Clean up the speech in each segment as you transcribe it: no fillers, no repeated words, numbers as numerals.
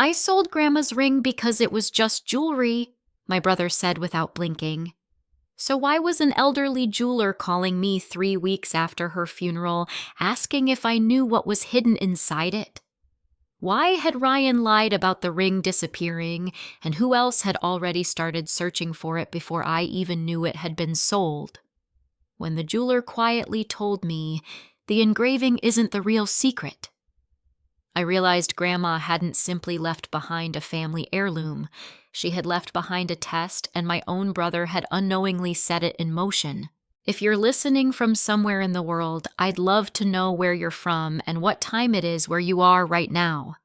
I sold Grandma's ring because it was just jewelry, my brother said without blinking. So why was an elderly jeweler calling me 3 weeks after her funeral, asking if I knew what was hidden inside it? Why had Ryan lied about the ring disappearing, and who else had already started searching for it before I even knew it had been sold? When the jeweler quietly told me, the engraving isn't the real secret. I realized Grandma hadn't simply left behind a family heirloom. She had left behind a test, and my own brother had unknowingly set it in motion. If you're listening from somewhere in the world, I'd love to know where you're from and what time it is where you are right now.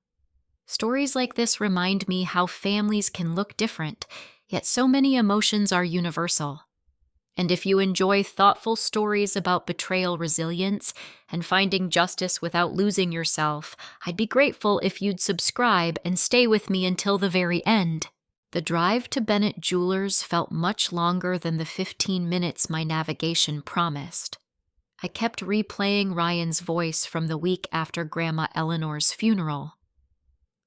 Stories like this remind me how families can look different, yet so many emotions are universal. And if you enjoy thoughtful stories about betrayal resilience and finding justice without losing yourself, I'd be grateful if you'd subscribe and stay with me until the very end. The drive to Bennett Jewelers felt much longer than the 15 minutes my navigation promised. I kept replaying Ryan's voice from the week after Grandma Eleanor's funeral.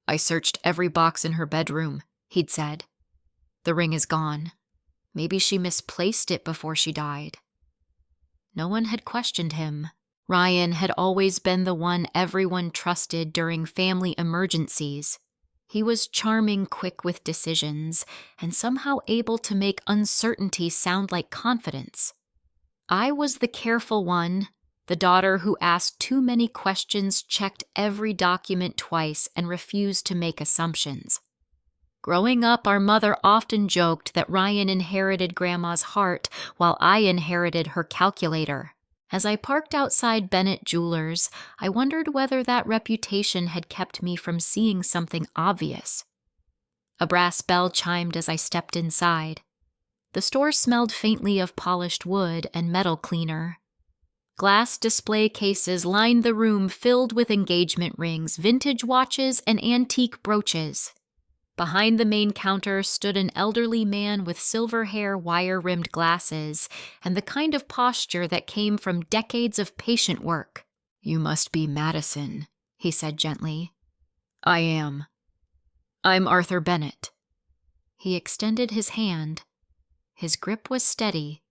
"I searched every box in her bedroom," he'd said. "The ring is gone. Maybe she misplaced it before she died." No one had questioned him. Ryan had always been the one everyone trusted during family emergencies. He was charming, quick with decisions, and somehow able to make uncertainty sound like confidence. I was the careful one, the daughter who asked too many questions, checked every document twice, and refused to make assumptions. Growing up, our mother often joked that Ryan inherited Grandma's heart while I inherited her calculator. As I parked outside Bennett Jewelers, I wondered whether that reputation had kept me from seeing something obvious. A brass bell chimed as I stepped inside. The store smelled faintly of polished wood and metal cleaner. Glass display cases lined the room filled with engagement rings, vintage watches, and antique brooches. Behind the main counter stood an elderly man with silver hair, wire-rimmed glasses, and the kind of posture that came from decades of patient work. "You must be Madison," he said gently. "I am. I'm Arthur Bennett." He extended his hand. His grip was steady.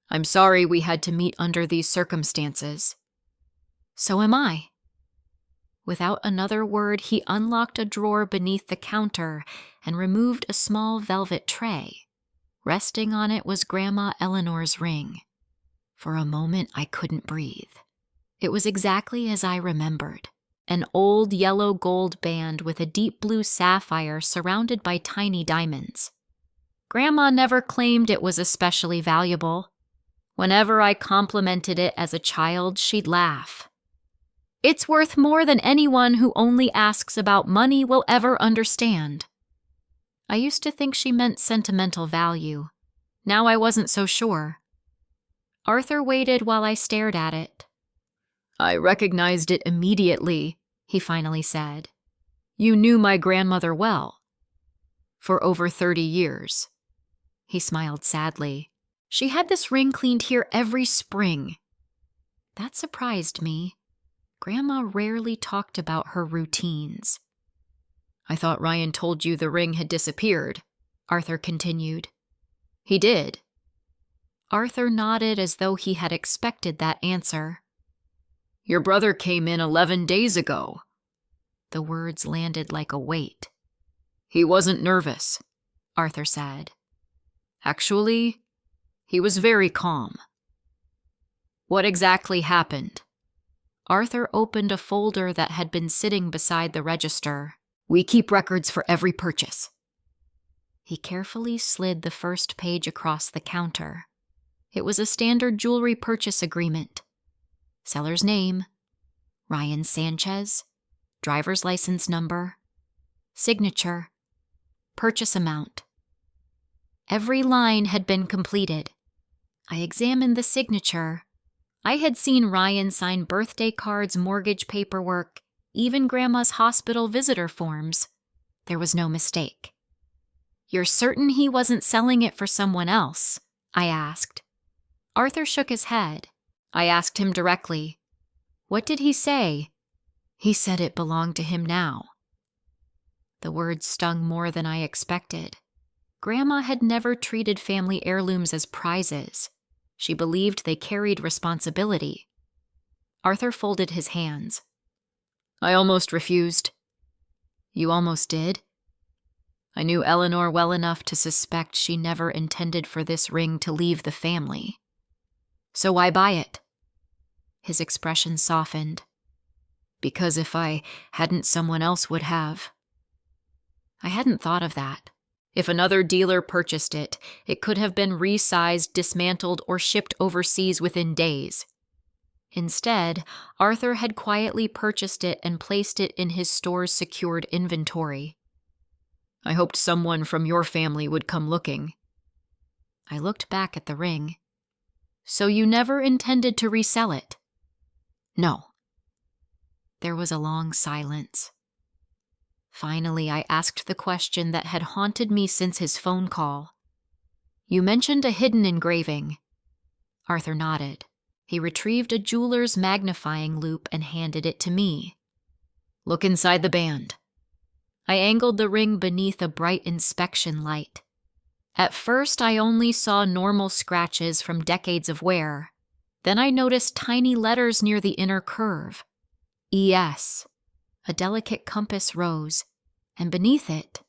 "I'm sorry we had to meet under these circumstances." "So am I." Without another word, he unlocked a drawer beneath the counter and removed a small velvet tray. Resting on it was Grandma Eleanor's ring. For a moment, I couldn't breathe. It was exactly as I remembered. An old yellow gold band with a deep blue sapphire surrounded by tiny diamonds. Grandma never claimed it was especially valuable. Whenever I complimented it as a child, she'd laugh. "It's worth more than anyone who only asks about money will ever understand." I used to think she meant sentimental value. Now I wasn't so sure. Arthur waited while I stared at it. "I recognized it immediately," he finally said. "You knew my grandmother well." "For over 30 years. He smiled sadly. "She had this ring cleaned here every spring." That surprised me. Grandma rarely talked about her routines. "I thought Ryan told you the ring had disappeared," Arthur continued. "He did." Arthur nodded as though he had expected that answer. "Your brother came in 11 days ago." The words landed like a weight. "He wasn't nervous," Arthur said. "Actually, he was very calm." "What exactly happened?" Arthur opened a folder that had been sitting beside the register. "We keep records for every purchase." He carefully slid the first page across the counter. It was a standard jewelry purchase agreement. Seller's name, Ryan Sanchez, driver's license number, signature, purchase amount. Every line had been completed. I examined the signature. I had seen Ryan sign birthday cards, mortgage paperwork, even Grandma's hospital visitor forms. There was no mistake. "You're certain he wasn't selling it for someone else?" I asked. Arthur shook his head. I asked him directly. "What did he say?" "He said it belonged to him now." The The words stung more than I expected. Grandma had never treated family heirlooms as prizes. She believed they carried responsibility. Arthur folded his hands. I almost refused. You almost did? I knew Eleanor well enough to suspect she never intended for this ring to leave the family. So why buy it? His expression softened. Because if I hadn't, someone else would have. I hadn't thought of that. If another dealer purchased it, it could have been resized, dismantled, or shipped overseas within days. Instead, Arthur had quietly purchased it and placed it in his store's secured inventory. I hoped someone from your family would come looking. I looked back at the ring. So you never intended to resell it? No. There was a long silence. Finally, I asked the question that had haunted me since his phone call. You mentioned a hidden engraving. Arthur nodded. He retrieved a jeweler's magnifying loupe and handed it to me. Look inside the band. I angled the ring beneath a bright inspection light. At first, I only saw normal scratches from decades of wear. Then I noticed tiny letters near the inner curve. ES. A delicate compass rose, and beneath it,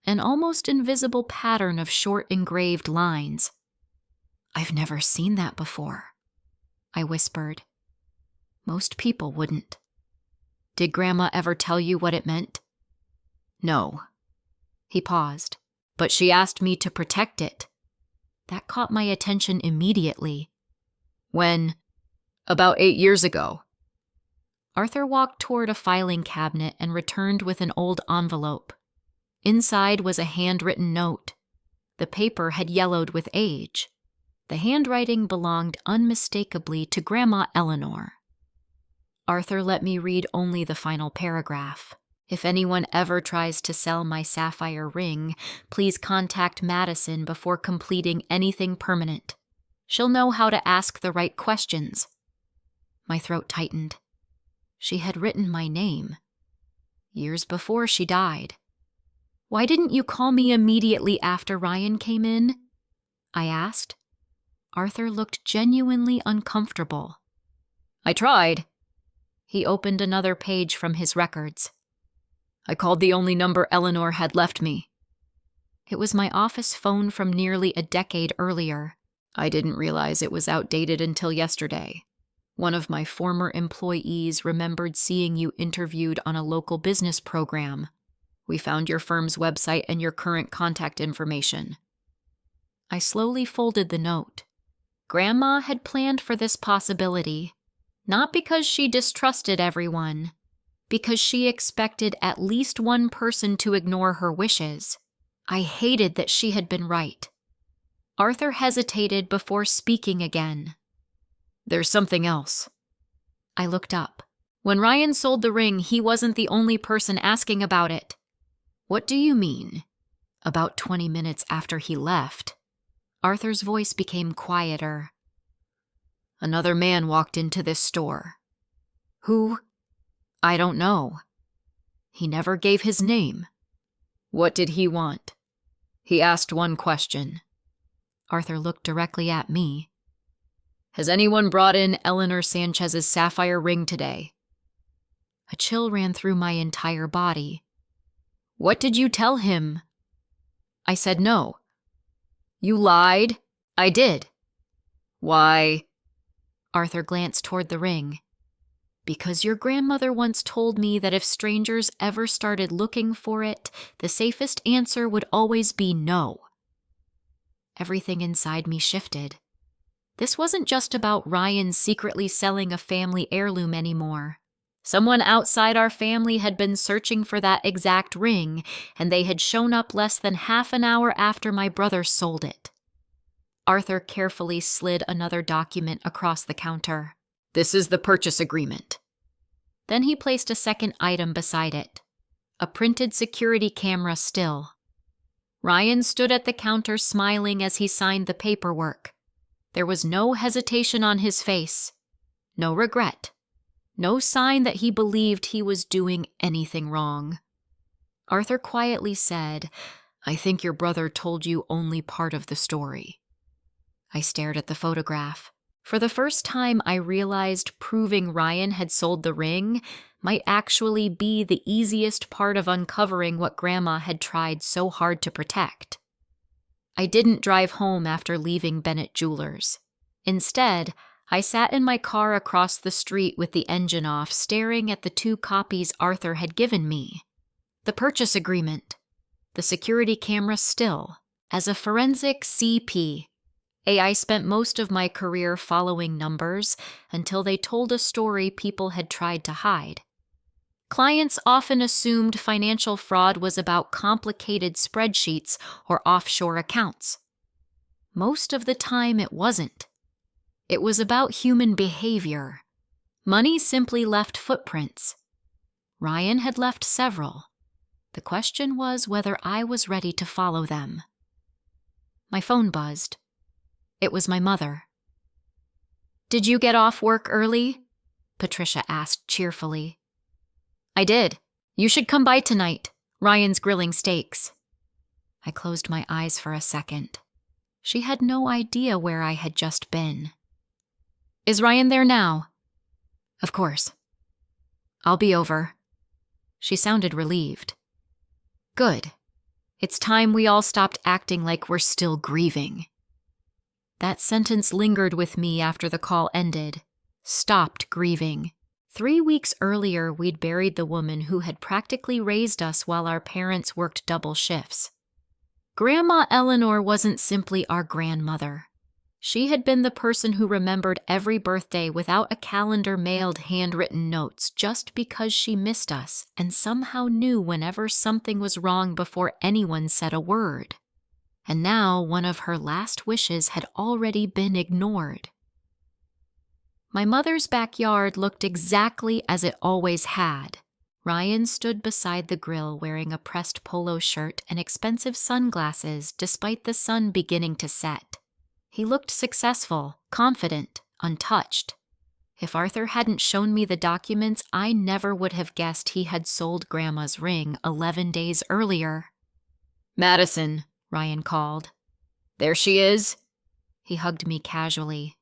an almost invisible pattern of short engraved lines. I've never seen that before, I whispered. Most people wouldn't. Did Grandma ever tell you what it meant? No. He paused, but she asked me to protect it. That caught my attention immediately. When? About 8 years ago. Arthur walked toward a filing cabinet and returned with an old envelope. Inside was a handwritten note. The paper had yellowed with age. The handwriting belonged unmistakably to Grandma Eleanor. Arthur let me read only the final paragraph. If anyone ever tries to sell my sapphire ring, please contact Madison before completing anything permanent. She'll know how to ask the right questions. My throat tightened. She had written my name. Years before she died. Why didn't you call me immediately after Ryan came in? I asked. Arthur looked genuinely uncomfortable. I tried. He opened another page from his records. I called the only number Eleanor had left me. It was my office phone from nearly a decade earlier. I didn't realize it was outdated until yesterday. One of my former employees remembered seeing you interviewed on a local business program. We found your firm's website and your current contact information. I slowly folded the note. Grandma had planned for this possibility, not because she distrusted everyone, because she expected at least one person to ignore her wishes. I hated that she had been right. Arthur hesitated before speaking again. There's something else. I looked up. When Ryan sold the ring, he wasn't the only person asking about it. What do you mean? About 20 minutes after he left. Arthur's voice became quieter. Another man walked into this store. Who? I don't know. He never gave his name. What did he want? He asked one question. Arthur looked directly at me. Has anyone brought in Eleanor Sanchez's sapphire ring today? A chill ran through my entire body. What did you tell him? I said no. You lied? I did. Why? Arthur glanced toward the ring. Because your grandmother once told me that if strangers ever started looking for it, the safest answer would always be no. Everything inside me shifted. This wasn't just about Ryan secretly selling a family heirloom anymore. Someone outside our family had been searching for that exact ring, and they had shown up less than half an hour after my brother sold it. Arthur carefully slid another document across the counter. This is the purchase agreement. Then he placed a second item beside it. A printed security camera still. Ryan stood at the counter smiling as he signed the paperwork. There was no hesitation on his face. No regret. No sign that he believed he was doing anything wrong. Arthur quietly said, "I think your brother told you only part of the story." I stared at the photograph. For the first time, I realized proving Ryan had sold the ring might actually be the easiest part of uncovering what Grandma had tried so hard to protect. I didn't drive home after leaving Bennett Jewelers. Instead, I sat in my car across the street with the engine off, staring at the 2 copies Arthur had given me. The purchase agreement, the security camera still. As a forensic CP, I spent most of my career following numbers until they told a story people had tried to hide. Clients often assumed financial fraud was about complicated spreadsheets or offshore accounts. Most of the time it wasn't. It was about human behavior. Money simply left footprints. Ryan had left several. The question was whether I was ready to follow them. My phone buzzed. It was my mother. "Did you get off work early?" Patricia asked cheerfully. "I did. You should come by tonight. Ryan's grilling steaks." I closed my eyes for a second. She had no idea where I had just been. "Is Ryan there now?" "Of course." "I'll be over." She sounded relieved. "Good. It's time we all stopped acting like we're still grieving." That sentence lingered with me after the call ended. Stopped grieving. 3 weeks earlier, we'd buried the woman who had practically raised us while our parents worked double shifts. Grandma Eleanor wasn't simply our grandmother. She had been the person who remembered every birthday without a calendar mailed handwritten notes just because she missed us and somehow knew whenever something was wrong before anyone said a word. And now one of her last wishes had already been ignored. My mother's backyard looked exactly as it always had. Ryan stood beside the grill wearing a pressed polo shirt and expensive sunglasses despite the sun beginning to set. He looked successful, confident, untouched. If Arthur hadn't shown me the documents, I never would have guessed he had sold Grandma's ring 11 days earlier. "Madison," Ryan called. "There she is." He hugged me casually.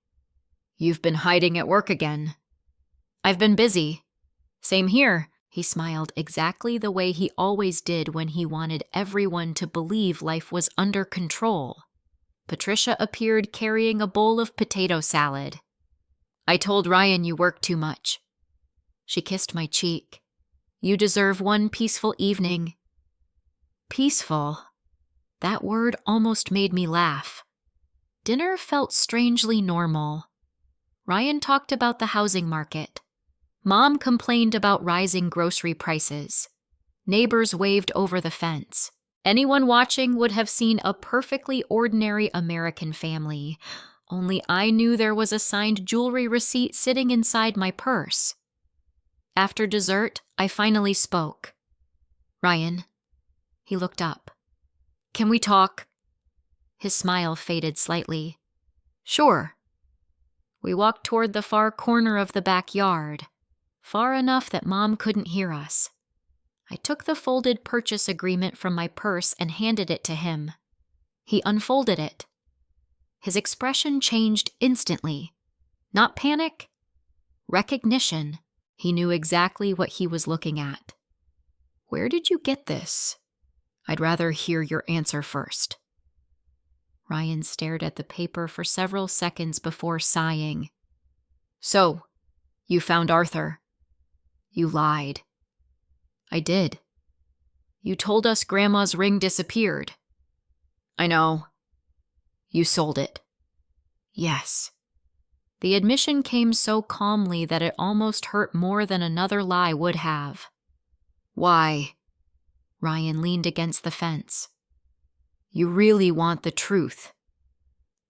"You've been hiding at work again." "I've been busy." "Same here." He smiled exactly the way he always did when he wanted everyone to believe life was under control. Patricia appeared carrying a bowl of potato salad. "I told Ryan you work too much." She kissed my cheek. "You deserve one peaceful evening." Peaceful. That word almost made me laugh. Dinner felt strangely normal. Ryan talked about the housing market. Mom complained about rising grocery prices. Neighbors waved over the fence. Anyone watching would have seen a perfectly ordinary American family, only I knew there was a signed jewelry receipt sitting inside my purse. After dessert, I finally spoke. "Ryan." He looked up. "Can we talk?" His smile faded slightly. "Sure." We walked toward the far corner of the backyard, far enough that Mom couldn't hear us. I took the folded purchase agreement from my purse and handed it to him. He unfolded it. His expression changed instantly. Not panic, recognition. He knew exactly what he was looking at. "Where did you get this?" "I'd rather hear your answer first." Ryan stared at the paper for several seconds before sighing. "So, you found Arthur." "You lied." "I did." "You told us Grandma's ring disappeared." "I know." "You sold it." "Yes." The admission came so calmly that it almost hurt more than another lie would have. "Why?" Ryan leaned against the fence. "You really want the truth."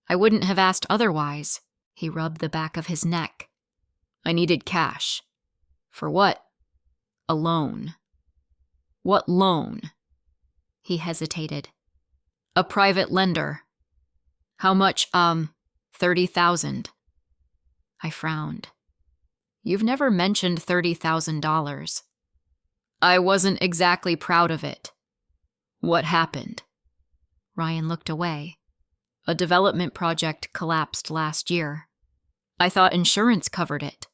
"I wouldn't have asked otherwise." He rubbed the back of his neck. "I needed cash." "For what?" "A loan." "What loan?" He hesitated. "A private lender." "How much, 30,000. I frowned. "You've never mentioned $30,000. I wasn't exactly proud of it. What happened? Ryan looked away. A development project collapsed last year. I thought insurance covered it.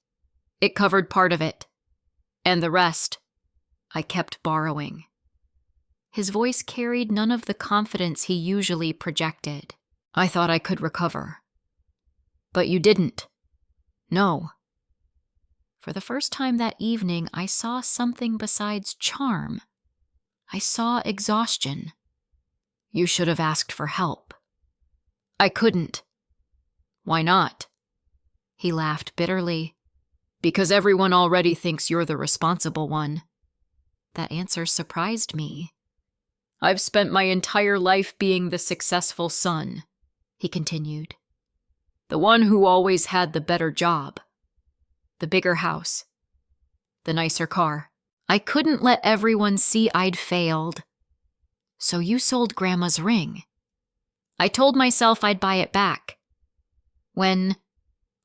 It covered part of it. And the rest, I kept borrowing. His voice carried none of the confidence he usually projected. I thought I could recover. But you didn't. No. For the first time that evening, I saw something besides charm. I saw exhaustion. You should have asked for help. I couldn't. Why not? He laughed bitterly. Because everyone already thinks you're the responsible one. That answer surprised me. I've spent my entire life being the successful son, he continued. The one who always had the better job. The bigger house. The nicer car. I couldn't let everyone see I'd failed. So you sold Grandma's ring. I told myself I'd buy it back. When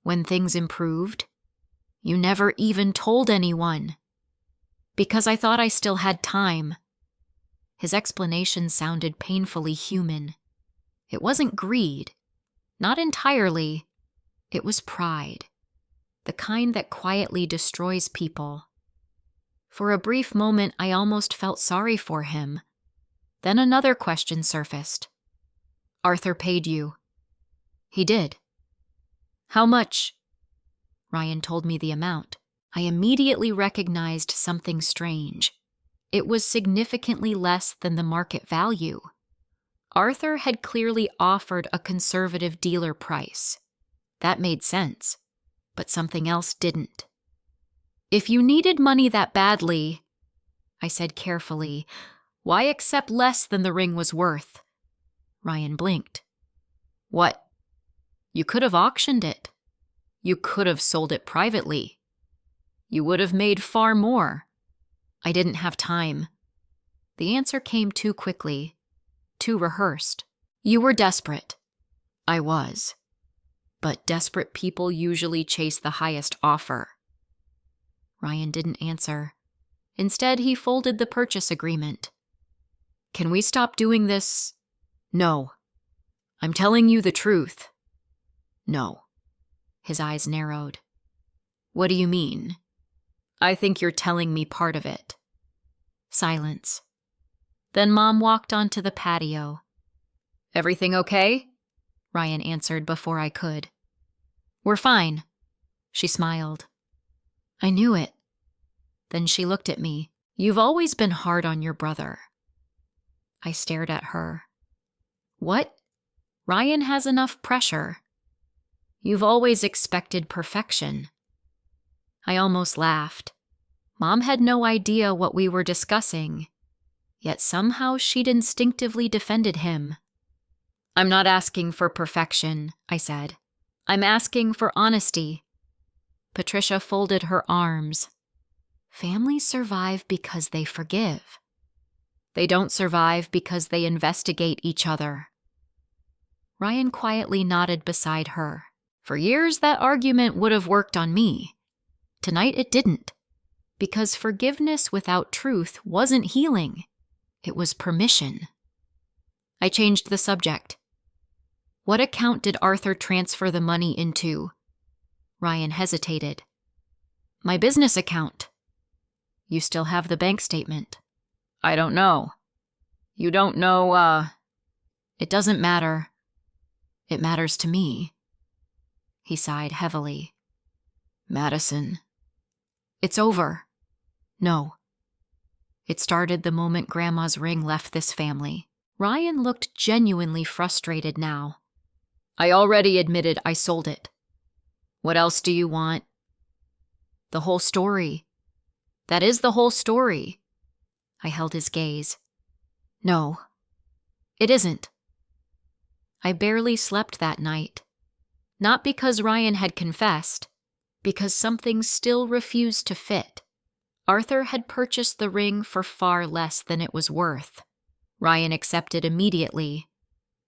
things improved, you never even told anyone. Because I thought I still had time. His explanation sounded painfully human. It wasn't greed. Not entirely. It was pride. The kind that quietly destroys people. For a brief moment, I almost felt sorry for him. Then another question surfaced. Arthur paid you. He did. How much? Ryan told me the amount. I immediately recognized something strange. It was significantly less than the market value. Arthur had clearly offered a conservative dealer price. That made sense, but something else didn't. If you needed money that badly, I said carefully, why accept less than the ring was worth? Ryan blinked. What? You could have auctioned it. You could have sold it privately. You would have made far more. I didn't have time. The answer came too quickly, too rehearsed. You were desperate. I was. But desperate people usually chase the highest offer. Ryan didn't answer. Instead, he folded the purchase agreement. Can we stop doing this? No. I'm telling you the truth. No. His eyes narrowed. What do you mean? I think you're telling me part of it. Silence. Then Mom walked onto the patio. Everything okay? Ryan answered before I could. We're fine. She smiled. I knew it. Then she looked at me. You've always been hard on your brother. I stared at her. What? Ryan has enough pressure. You've always expected perfection. I almost laughed. Mom had no idea what we were discussing, yet somehow she'd instinctively defended him. I'm not asking for perfection, I said. I'm asking for honesty. Patricia folded her arms. Families survive because they forgive. They don't survive because they investigate each other. Ryan quietly nodded beside her. For years, that argument would have worked on me. Tonight, it didn't. Because forgiveness without truth wasn't healing. It was permission. I changed the subject. What account did Arthur transfer the money into? Ryan hesitated. My business account. You still have the bank statement. I don't know. You don't know, It doesn't matter. It matters to me. He sighed heavily. Madison. It's over. No. It started the moment Grandma's ring left this family. Ryan looked genuinely frustrated now. I already admitted I sold it. What else do you want? The whole story. That is the whole story. I held his gaze. No, it isn't. I barely slept that night. Not because Ryan had confessed, because something still refused to fit. Arthur had purchased the ring for far less than it was worth. Ryan accepted immediately.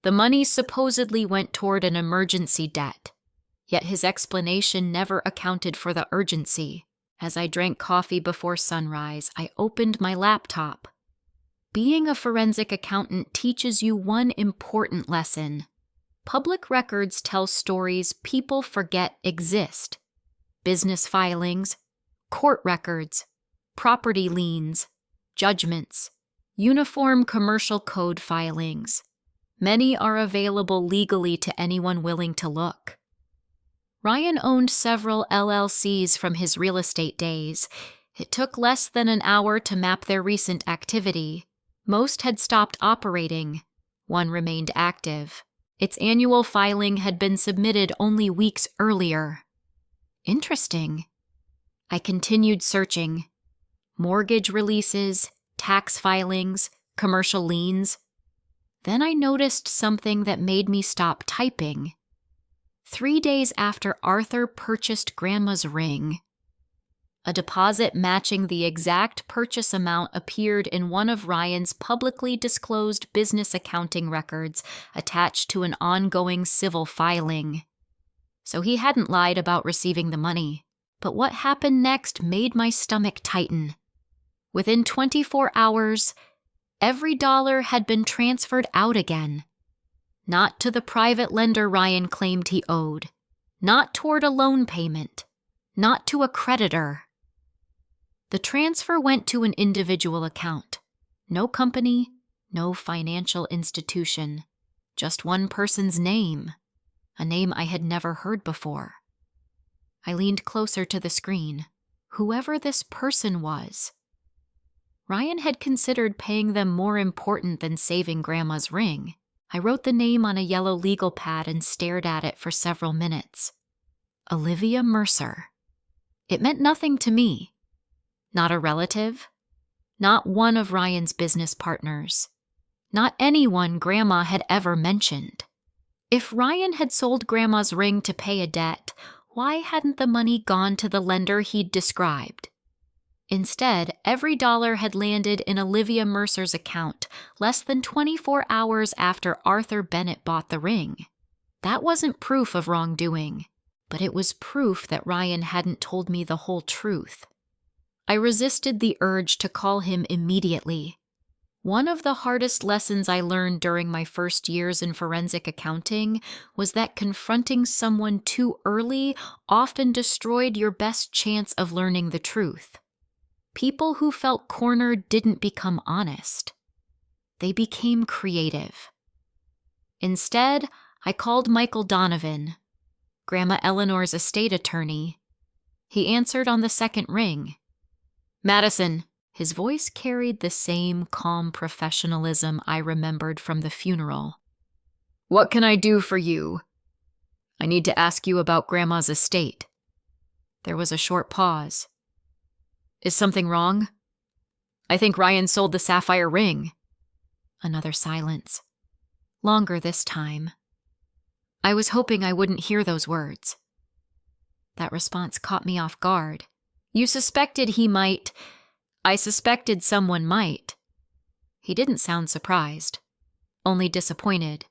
The money supposedly went toward an emergency debt, yet his explanation never accounted for the urgency. As I drank coffee before sunrise, I opened my laptop. Being a forensic accountant teaches you one important lesson. Public records tell stories people forget exist. Business filings, court records, property liens, judgments, uniform commercial code filings. Many are available legally to anyone willing to look. Ryan owned several LLCs from his real estate days. It took less than an hour to map their recent activity. Most had stopped operating. One remained active. Its annual filing had been submitted only weeks earlier. Interesting. I continued searching. Mortgage releases, tax filings, commercial liens. Then I noticed something that made me stop typing. 3 days after Arthur purchased Grandma's ring, a deposit matching the exact purchase amount appeared in one of Ryan's publicly disclosed business accounting records attached to an ongoing civil filing. So he hadn't lied about receiving the money. But what happened next made my stomach tighten. Within 24 hours, every dollar had been transferred out again. Not to the private lender Ryan claimed he owed. Not toward a loan payment. Not to a creditor. The transfer went to an individual account. No company, no financial institution. Just one person's name. A name I had never heard before. I leaned closer to the screen. Whoever this person was. Ryan had considered paying them more important than saving Grandma's ring. I wrote the name on a yellow legal pad and stared at it for several minutes. Olivia Mercer. It meant nothing to me. Not a relative. Not one of Ryan's business partners. Not anyone Grandma had ever mentioned. If Ryan had sold Grandma's ring to pay a debt, why hadn't the money gone to the lender he'd described? Instead, every dollar had landed in Olivia Mercer's account less than 24 hours after Arthur Bennett bought the ring. That wasn't proof of wrongdoing, but it was proof that Ryan hadn't told me the whole truth. I resisted the urge to call him immediately. One of the hardest lessons I learned during my first years in forensic accounting was that confronting someone too early often destroyed your best chance of learning the truth. People who felt cornered didn't become honest. They became creative. Instead, I called Michael Donovan, Grandma Eleanor's estate attorney. He answered on the second ring. Madison. His voice carried the same calm professionalism I remembered from the funeral. What can I do for you? I need to ask you about Grandma's estate. There was a short pause. Is something wrong? I think Ryan sold the sapphire ring. Another silence. Longer this time. I was hoping I wouldn't hear those words. That response caught me off guard. You suspected he might. I suspected someone might. He didn't sound surprised, only disappointed.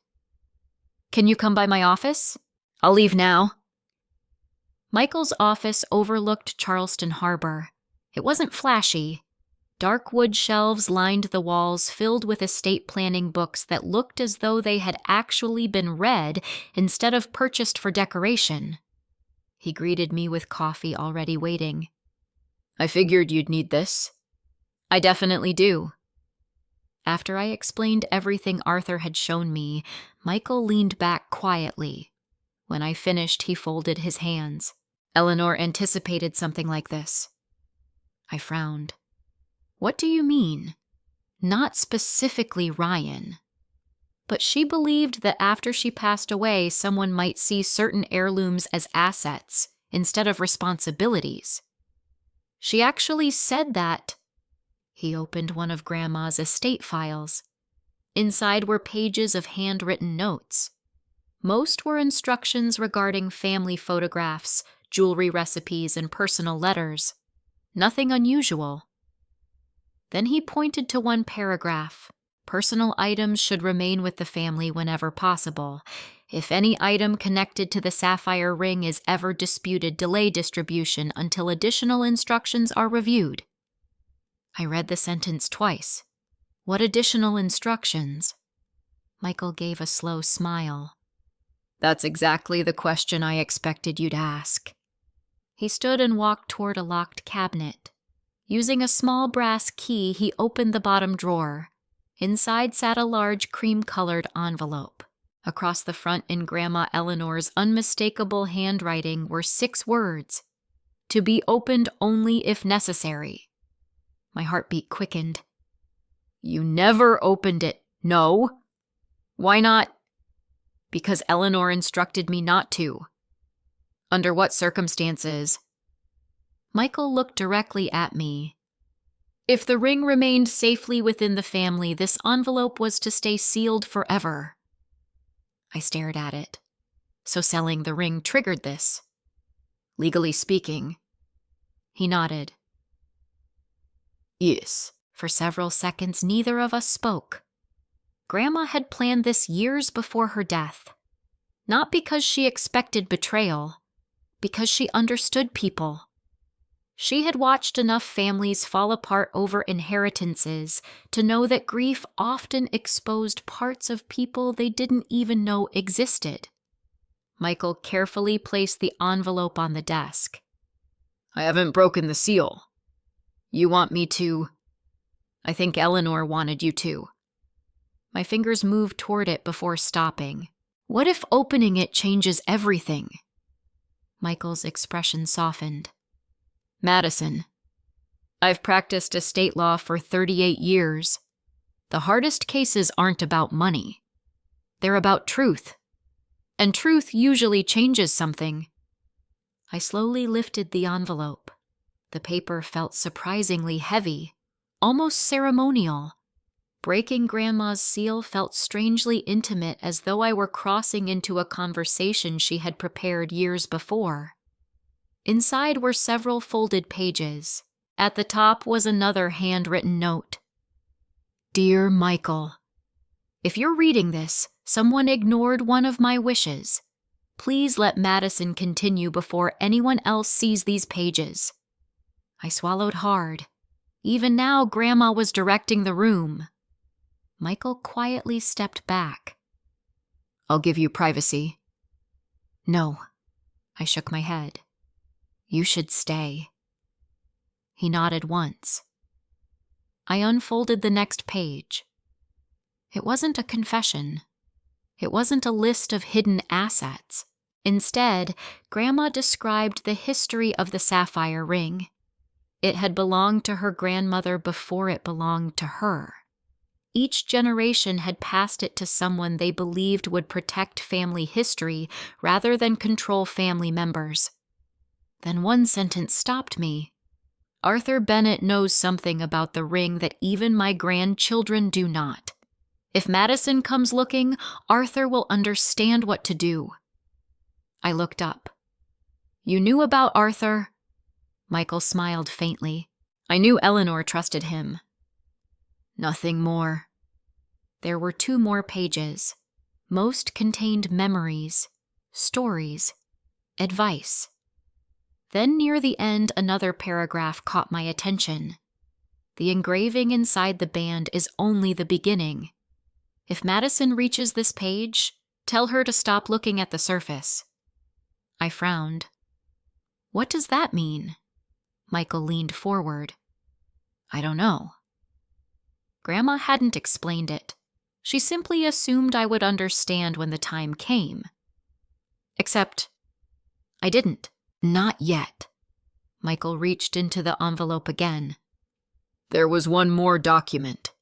Can you come by my office? I'll leave now. Michael's office overlooked Charleston Harbor. It wasn't flashy. Dark wood shelves lined the walls filled with estate planning books that looked as though they had actually been read instead of purchased for decoration. He greeted me with coffee already waiting. I figured you'd need this. I definitely do. After I explained everything Arthur had shown me, Michael leaned back quietly. When I finished, he folded his hands. Eleanor anticipated something like this. I frowned. What do you mean? Not specifically Ryan. But she believed that after she passed away, someone might see certain heirlooms as assets instead of responsibilities. She actually said that. He opened one of Grandma's estate files. Inside were pages of handwritten notes. Most were instructions regarding family photographs, jewelry recipes, and personal letters. Nothing unusual. Then he pointed to one paragraph. Personal items should remain with the family whenever possible. If any item connected to the sapphire ring is ever disputed, delay distribution until additional instructions are reviewed. I read the sentence twice. What additional instructions? Michael gave a slow smile. That's exactly the question I expected you'd ask. He stood and walked toward a locked cabinet. Using a small brass key, he opened the bottom drawer. Inside sat a large cream-colored envelope. Across the front in Grandma Eleanor's unmistakable handwriting were 6 words. To be opened only if necessary. My heartbeat quickened. You never opened it. No. Why not? Because Eleanor instructed me not to. Under what circumstances? Michael looked directly at me. If the ring remained safely within the family, this envelope was to stay sealed forever. I stared at it. So selling the ring triggered this. Legally speaking. He nodded. Yes. For several seconds, neither of us spoke. Grandma had planned this years before her death. Not because she expected betrayal, because she understood people. She had watched enough families fall apart over inheritances to know that grief often exposed parts of people they didn't even know existed. Michael carefully placed the envelope on the desk. I haven't broken the seal. You want me to? I think Eleanor wanted you to. My fingers moved toward it before stopping. What if opening it changes everything? Michael's expression softened. Madison, I've practiced estate law for 38 years. The hardest cases aren't about money. They're about truth. And truth usually changes something. I slowly lifted the envelope. The paper felt surprisingly heavy, almost ceremonial. Breaking Grandma's seal felt strangely intimate, as though I were crossing into a conversation she had prepared years before. Inside were several folded pages. At the top was another handwritten note. Dear Michael, if you're reading this, someone ignored one of my wishes. Please let Madison continue before anyone else sees these pages. I swallowed hard. Even now, Grandma was directing the room. Michael quietly stepped back. I'll give you privacy. No. I shook my head. You should stay. He nodded once. I unfolded the next page. It wasn't a confession. It wasn't a list of hidden assets. Instead, Grandma described the history of the sapphire ring. It had belonged to her grandmother before it belonged to her. Each generation had passed it to someone they believed would protect family history rather than control family members. Then one sentence stopped me. Arthur Bennett knows something about the ring that even my grandchildren do not. If Madison comes looking, Arthur will understand what to do. I looked up. You knew about Arthur? Michael smiled faintly. I knew Eleanor trusted him. Nothing more. There were 2 more pages. Most contained memories, stories, advice. Then near the end, another paragraph caught my attention. The engraving inside the band is only the beginning. If Madison reaches this page, tell her to stop looking at the surface. I frowned. What does that mean? Michael leaned forward. I don't know. Grandma hadn't explained it. She simply assumed I would understand when the time came. Except, I didn't. Not yet. Michael reached into the envelope again. There was one more document.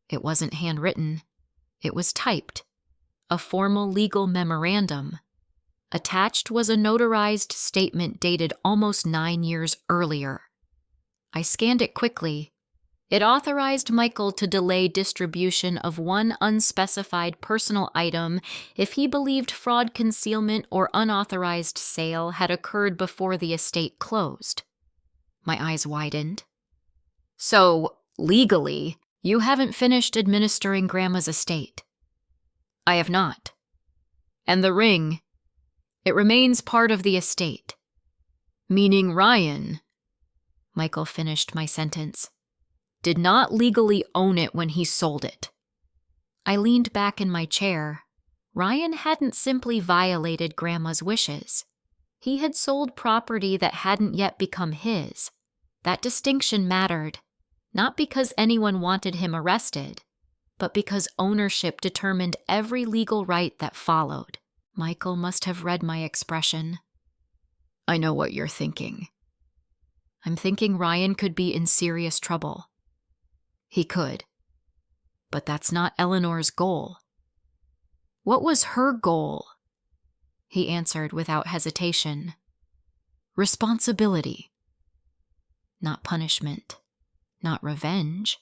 It wasn't handwritten. It was typed. A formal legal memorandum. Attached was a notarized statement dated almost 9 years earlier. I scanned it quickly. It authorized Michael to delay distribution of one unspecified personal item if he believed fraud, concealment, or unauthorized sale had occurred before the estate closed. My eyes widened. So, legally, you haven't finished administering Grandma's estate? I have not. And the ring, it remains part of the estate. Meaning Ryan, Michael finished my sentence, did not legally own it when he sold it. I leaned back in my chair. Ryan hadn't simply violated Grandma's wishes. He had sold property that hadn't yet become his. That distinction mattered, not because anyone wanted him arrested, but because ownership determined every legal right that followed. Michael must have read my expression. I know what you're thinking. I'm thinking Ryan could be in serious trouble. He could. But that's not Eleanor's goal. What was her goal? He answered without hesitation. Responsibility. Not punishment. Not revenge.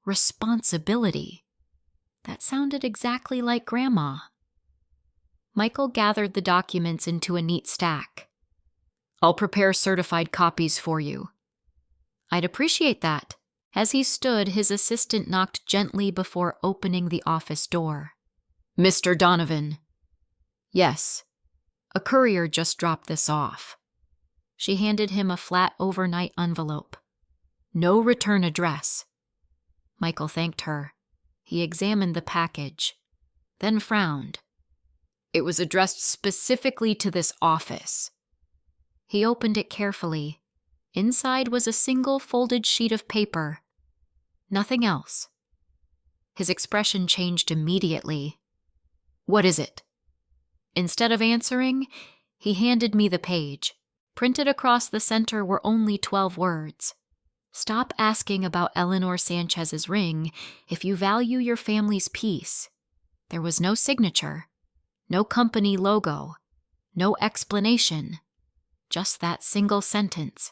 Responsibility. That sounded exactly like Grandma. Michael gathered the documents into a neat stack. I'll prepare certified copies for you. I'd appreciate that. As he stood, his assistant knocked gently before opening the office door. Mr. Donovan. Yes. A courier just dropped this off. She handed him a flat overnight envelope. No return address. Michael thanked her. He examined the package, then frowned. It was addressed specifically to this office. He opened it carefully. Inside was a single folded sheet of paper. Nothing else. His expression changed immediately. What is it? Instead of answering, he handed me the page. Printed across the center were only 12 words. Stop asking about Eleanor Sanchez's ring if you value your family's peace. There was no signature, no company logo, no explanation, just that single sentence.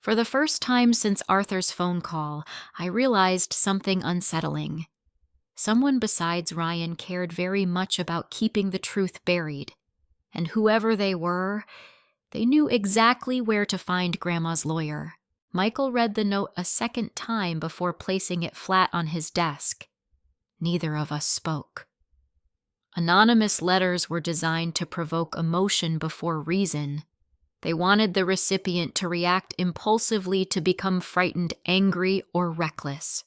For the first time since Arthur's phone call, I realized something unsettling. Someone besides Ryan cared very much about keeping the truth buried, and whoever they were, they knew exactly where to find Grandma's lawyer. Michael read the note a second time before placing it flat on his desk. Neither of us spoke. Anonymous letters were designed to provoke emotion before reason. They wanted the recipient to react impulsively, to become frightened, angry, or reckless.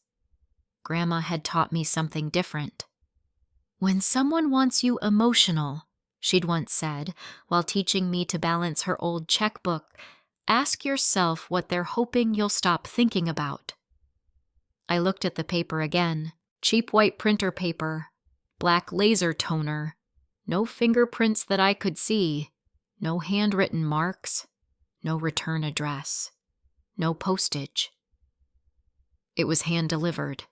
Grandma had taught me something different. When someone wants you emotional, she'd once said, while teaching me to balance her old checkbook, ask yourself what they're hoping you'll stop thinking about. I looked at the paper again. Cheap white printer paper, black laser toner, no fingerprints that I could see, no handwritten marks, no return address, no postage. It was hand-delivered,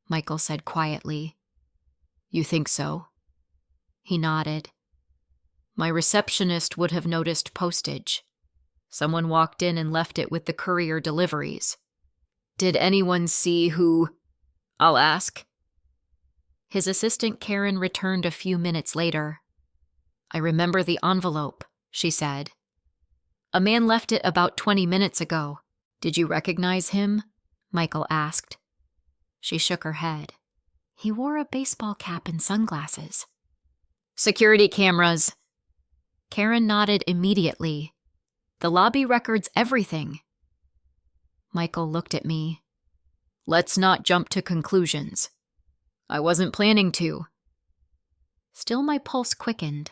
Michael said quietly. You think so? He nodded. My receptionist would have noticed postage. Someone walked in and left it with the courier deliveries. Did anyone see who? I'll ask. His assistant Karen returned a few minutes later. I remember the envelope, she said. A man left it about 20 minutes ago. Did you recognize him? Michael asked. She shook her head. He wore a baseball cap and sunglasses. Security cameras. Karen nodded immediately. The lobby records everything. Michael looked at me. Let's not jump to conclusions. I wasn't planning to. Still, my pulse quickened.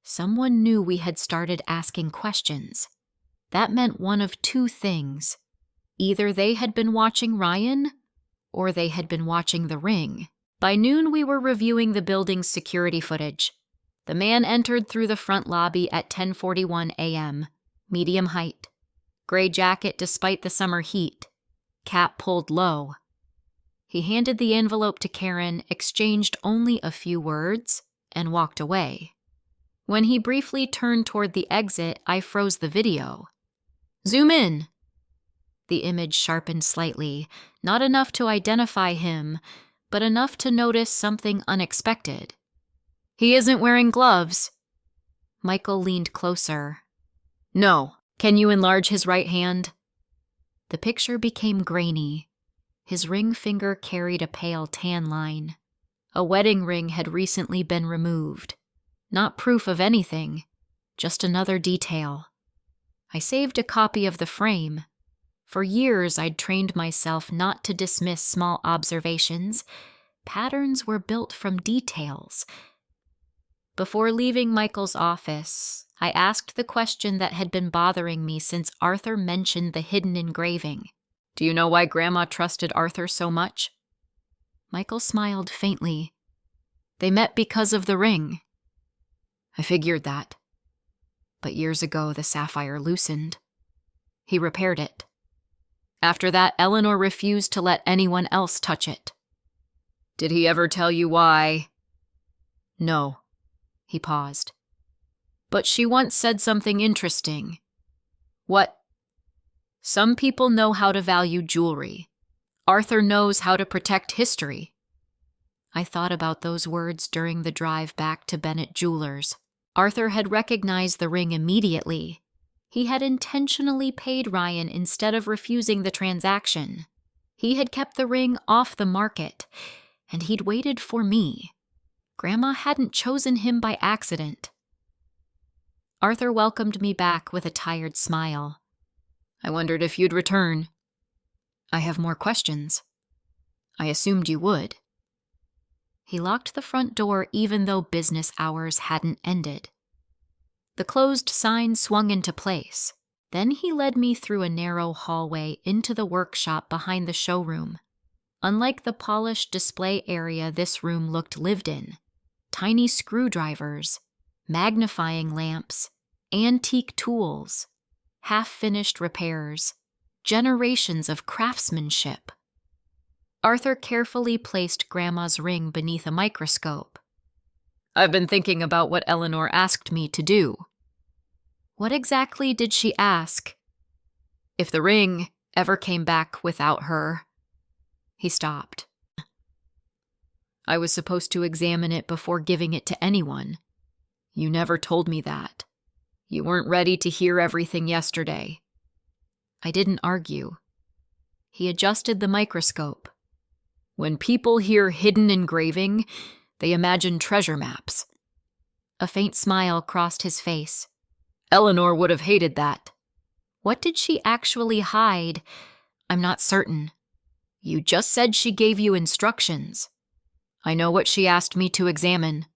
Someone knew we had started asking questions. That meant one of two things. Either they had been watching Ryan, or they had been watching the ring. By noon, we were reviewing the building's security footage. The man entered through the front lobby at 10:41 a.m., medium height, gray jacket despite the summer heat, cap pulled low. He handed the envelope to Karen, exchanged only a few words, and walked away. When he briefly turned toward the exit, I froze the video. Zoom in. The image sharpened slightly, not enough to identify him, but enough to notice something unexpected. He isn't wearing gloves. Michael leaned closer. No. Can you enlarge his right hand? The picture became grainy. His ring finger carried a pale tan line. A wedding ring had recently been removed. Not proof of anything, just another detail. I saved a copy of the frame. For years, I'd trained myself not to dismiss small observations. Patterns were built from details. Before leaving Michael's office, I asked the question that had been bothering me since Arthur mentioned the hidden engraving. "Do you know why Grandma trusted Arthur so much?" Michael smiled faintly. "They met because of the ring." "I figured that. But years ago, the sapphire loosened. He repaired it. After that, Eleanor refused to let anyone else touch it." "Did he ever tell you why?" "No." He paused. "But she once said something interesting." "What?" "Some people know how to value jewelry. Arthur knows how to protect history." I thought about those words during the drive back to Bennett Jewelers. Arthur had recognized the ring immediately. He had intentionally paid Ryan instead of refusing the transaction. He had kept the ring off the market, and he'd waited for me. Grandma hadn't chosen him by accident. Arthur welcomed me back with a tired smile. "I wondered if you'd return." "I have more questions." "I assumed you would." He locked the front door even though business hours hadn't ended. The closed sign swung into place. Then he led me through a narrow hallway into the workshop behind the showroom. Unlike the polished display area this room looked lived in, tiny screwdrivers, magnifying lamps, antique tools, half-finished repairs, generations of craftsmanship. Arthur carefully placed Grandma's ring beneath a microscope. "I've been thinking about what Eleanor asked me to do." "What exactly did she ask?" "If the ring ever came back without her." He stopped. "I was supposed to examine it before giving it to anyone. You never told me that. You weren't ready to hear everything yesterday." I didn't argue. He adjusted the microscope. "When people hear hidden engraving, they imagine treasure maps." A faint smile crossed his face. "Eleanor would have hated that." "What did she actually hide?" "I'm not certain." "You just said she gave you instructions." "I know what she asked me to examine."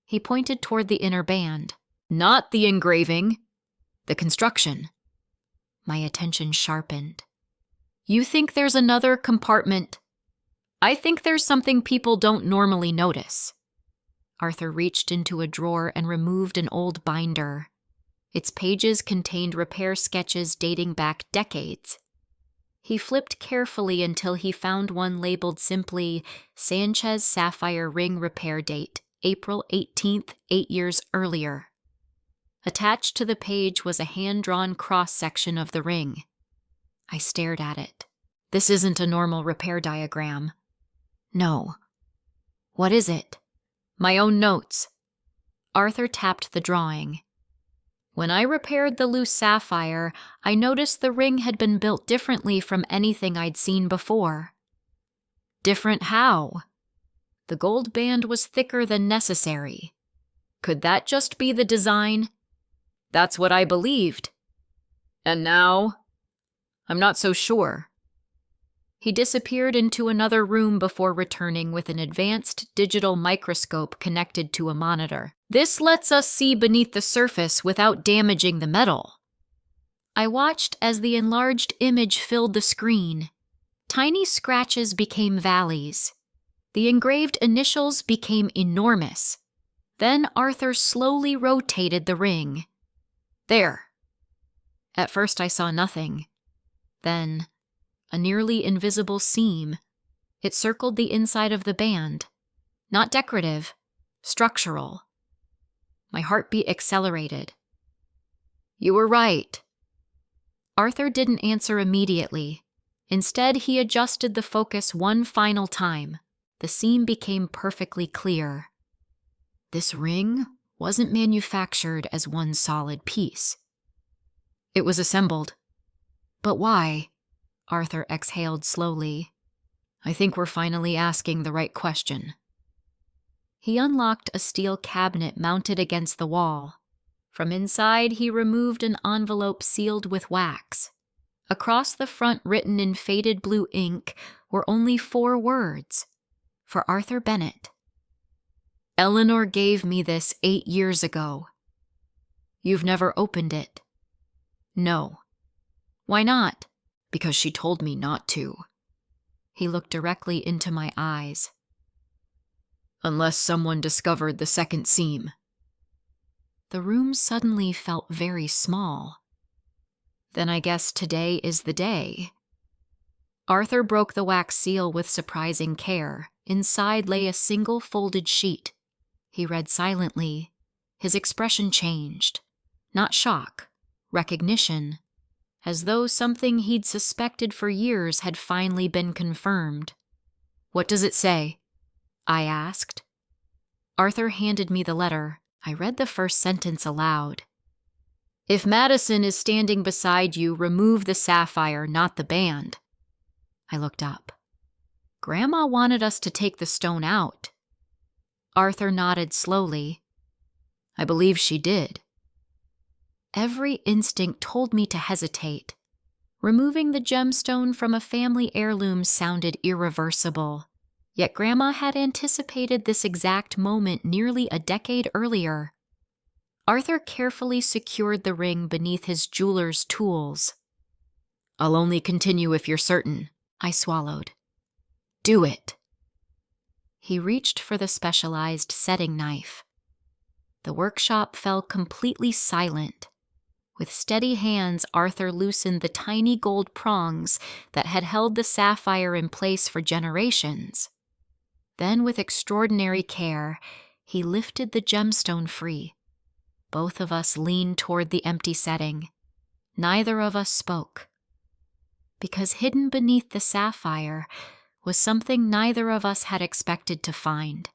He pointed toward the inner band. "Not the engraving. The construction." My attention sharpened. "You think there's another compartment?" "I think there's something people don't normally notice." Arthur reached into a drawer and removed an old binder. Its pages contained repair sketches dating back decades. He flipped carefully until he found one labeled simply, "Sanchez Sapphire Ring Repair Date, April 18th, 8 years earlier." Attached to the page was a hand-drawn cross-section of the ring. I stared at it. "This isn't a normal repair diagram." "No." "What is it?" "My own notes." Arthur tapped the drawing. "When I repaired the loose sapphire, I noticed the ring had been built differently from anything I'd seen before." "Different how?" "The gold band was thicker than necessary." "Could that just be the design?" "That's what I believed." "And now?" "I'm not so sure." He disappeared into another room before returning with an advanced digital microscope connected to a monitor. "This lets us see beneath the surface without damaging the metal." I watched as the enlarged image filled the screen. Tiny scratches became valleys. The engraved initials became enormous. Then Arthur slowly rotated the ring. "There." At first I saw nothing. Then a nearly invisible seam. It circled the inside of the band. Not decorative, structural. My heartbeat accelerated. "You were right." Arthur didn't answer immediately. Instead, he adjusted the focus one final time. The seam became perfectly clear. This ring wasn't manufactured as one solid piece. It was assembled. "But why?" Arthur exhaled slowly. "I think we're finally asking the right question." He unlocked a steel cabinet mounted against the wall. From inside, he removed an envelope sealed with wax. Across the front, written in faded blue ink, were only 4 words. For Arthur Bennett. Eleanor gave me this 8 years ago. You've never opened it? No. Why not? Because she told me not to. He looked directly into my eyes. Unless someone discovered the second seam. The room suddenly felt very small. Then I guess today is the day. Arthur broke the wax seal with surprising care. Inside lay a single folded sheet. He read silently. His expression changed. Not shock, recognition, as though something he'd suspected for years had finally been confirmed. What does it say? I asked. Arthur handed me the letter. I read the first sentence aloud. If Madison is standing beside you, remove the sapphire, not the band. I looked up. Grandma wanted us to take the stone out. Arthur nodded slowly. I believe she did. Every instinct told me to hesitate. Removing the gemstone from a family heirloom sounded irreversible. Yet Grandma had anticipated this exact moment nearly a decade earlier. Arthur carefully secured the ring beneath his jeweler's tools. I'll only continue if you're certain, I swallowed. Do it. He reached for the specialized setting knife. The workshop fell completely silent. With steady hands, Arthur loosened the tiny gold prongs that had held the sapphire in place for generations. Then, with extraordinary care, he lifted the gemstone free. Both of us leaned toward the empty setting. Neither of us spoke. Because hidden beneath the sapphire was something neither of us had expected to find.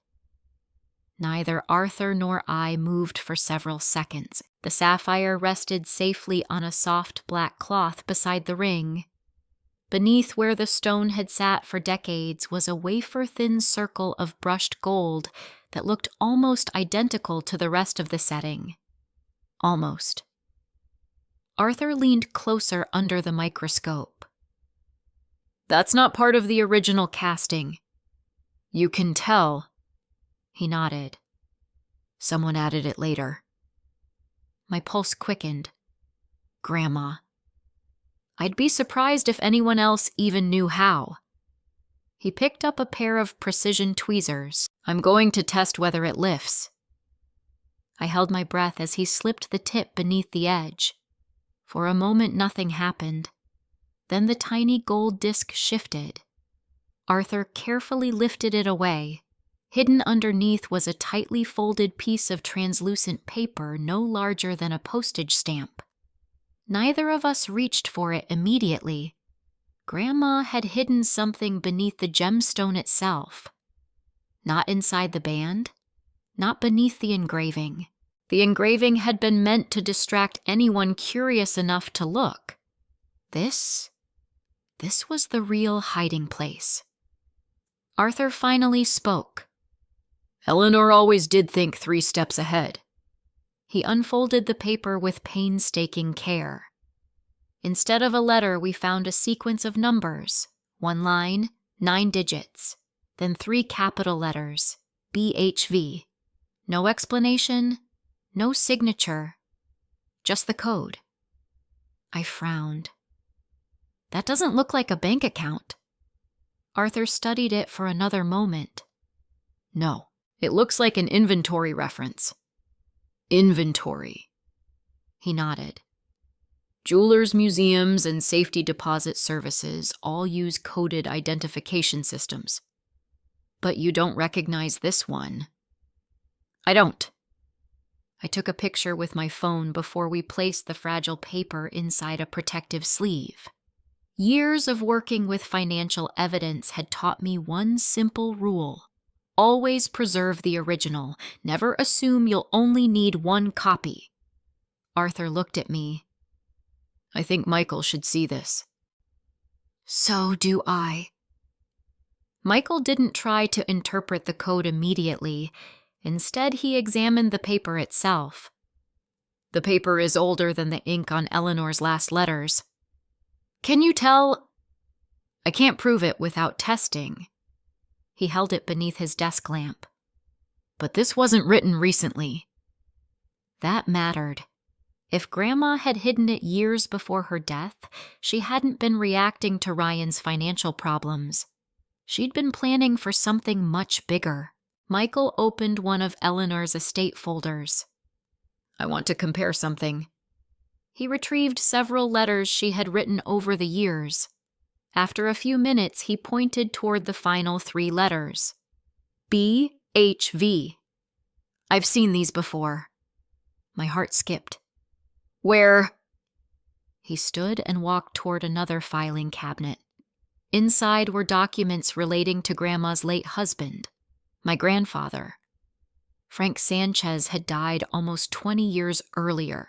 Neither Arthur nor I moved for several seconds. The sapphire rested safely on a soft black cloth beside the ring. Beneath where the stone had sat for decades was a wafer-thin circle of brushed gold that looked almost identical to the rest of the setting. Almost. Arthur leaned closer under the microscope. That's not part of the original casting. You can tell. He nodded. Someone added it later. My pulse quickened. Grandma. I'd be surprised if anyone else even knew how. He picked up a pair of precision tweezers. I'm going to test whether it lifts. I held my breath as he slipped the tip beneath the edge. For a moment, nothing happened. Then the tiny gold disc shifted. Arthur carefully lifted it away. Hidden underneath was a tightly folded piece of translucent paper no larger than a postage stamp. Neither of us reached for it immediately. Grandma had hidden something beneath the gemstone itself. Not inside the band, not beneath the engraving. The engraving had been meant to distract anyone curious enough to look. This was the real hiding place. Arthur finally spoke. Eleanor always did think 3 steps ahead. He unfolded the paper with painstaking care. Instead of a letter, we found a sequence of numbers. 1 line, 9 digits, then 3 capital letters, BHV. No explanation, no signature, just the code. I frowned. That doesn't look like a bank account. Arthur studied it for another moment. No, it looks like an inventory reference. Inventory. He nodded. Jewelers, museums, and safety deposit services all use coded identification systems. But you don't recognize this one. I don't. I took a picture with my phone before we placed the fragile paper inside a protective sleeve. Years of working with financial evidence had taught me one simple rule. Always preserve the original. Never assume you'll only need 1 copy. Arthur looked at me. I think Michael should see this. So do I. Michael didn't try to interpret the code immediately. Instead, he examined the paper itself. The paper is older than the ink on Eleanor's last letters. Can you tell? I can't prove it without testing. He held it beneath his desk lamp. But this wasn't written recently. That mattered. If Grandma had hidden it years before her death, she hadn't been reacting to Ryan's financial problems. She'd been planning for something much bigger. Michael opened one of Eleanor's estate folders. I want to compare something. He retrieved several letters she had written over the years. After a few minutes, he pointed toward the final 3 letters. BHV. I've seen these before. My heart skipped. Where? He stood and walked toward another filing cabinet. Inside were documents relating to Grandma's late husband, my grandfather. Frank Sanchez had died almost 20 years earlier.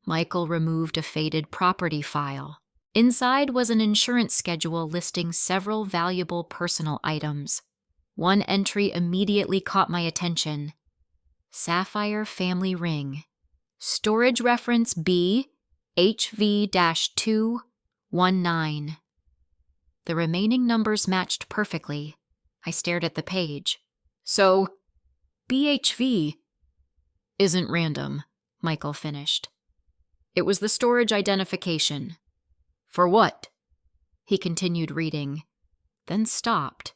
Michael removed a faded property file. Inside was an insurance schedule listing several valuable personal items. One entry immediately caught my attention. Sapphire family ring. Storage reference B HV-219. The remaining numbers matched perfectly. I stared at the page. So, BHV isn't random, Michael finished. It was the storage identification. For what? He continued reading, then stopped.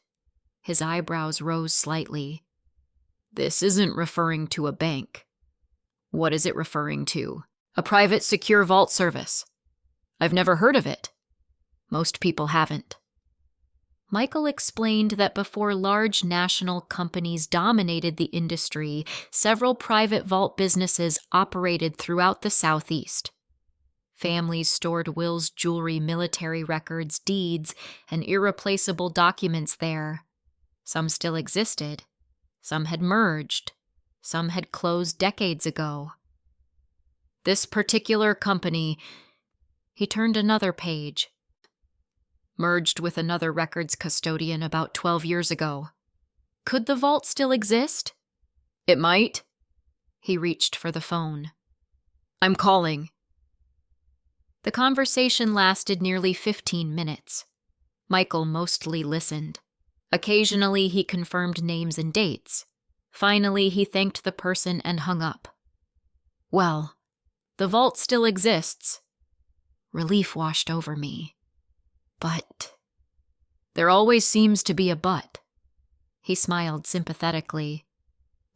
His eyebrows rose slightly. This isn't referring to a bank. What is it referring to? A private secure vault service. I've never heard of it. Most people haven't. Michael explained that before large national companies dominated the industry, several private vault businesses operated throughout the Southeast. Families stored wills, jewelry, military records, deeds, and irreplaceable documents there. Some still existed. Some had merged. Some had closed decades ago. This particular company, he turned another page, merged with another records custodian about 12 years ago. Could the vault still exist? It might. He reached for the phone. I'm calling. The conversation lasted nearly 15 minutes. Michael mostly listened. Occasionally, he confirmed names and dates. Finally, he thanked the person and hung up. Well, the vault still exists. Relief washed over me. But there always seems to be a but. He smiled sympathetically.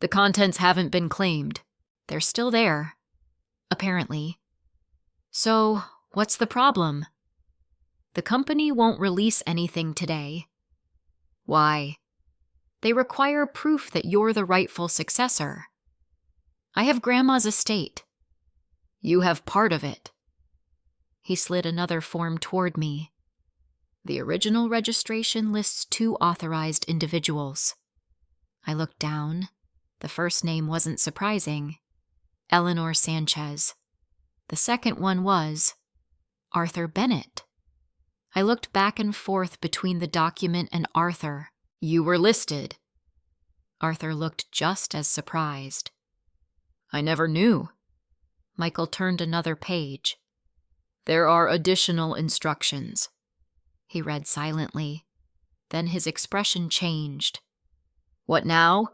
The contents haven't been claimed. They're still there. Apparently. So, what's the problem? The company won't release anything today. Why? They require proof that you're the rightful successor. I have Grandma's estate. You have part of it. He slid another form toward me. The original registration lists 2 authorized individuals. I looked down. The first name wasn't surprising. Eleanor Sanchez. The second one was Arthur Bennett. I looked back and forth between the document and Arthur. You were listed. Arthur looked just as surprised. I never knew. Michael turned another page. There are additional instructions. He read silently. Then his expression changed. What now?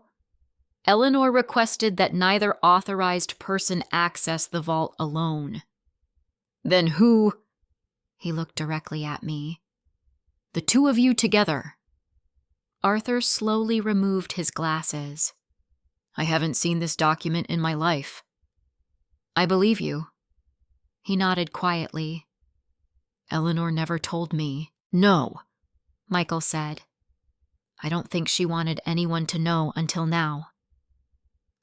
Eleanor requested that neither authorized person access the vault alone. Then who? He looked directly at me. The 2 of you together. Arthur slowly removed his glasses. I haven't seen this document in my life. I believe you. He nodded quietly. Eleanor never told me. No, Michael said. I don't think she wanted anyone to know until now.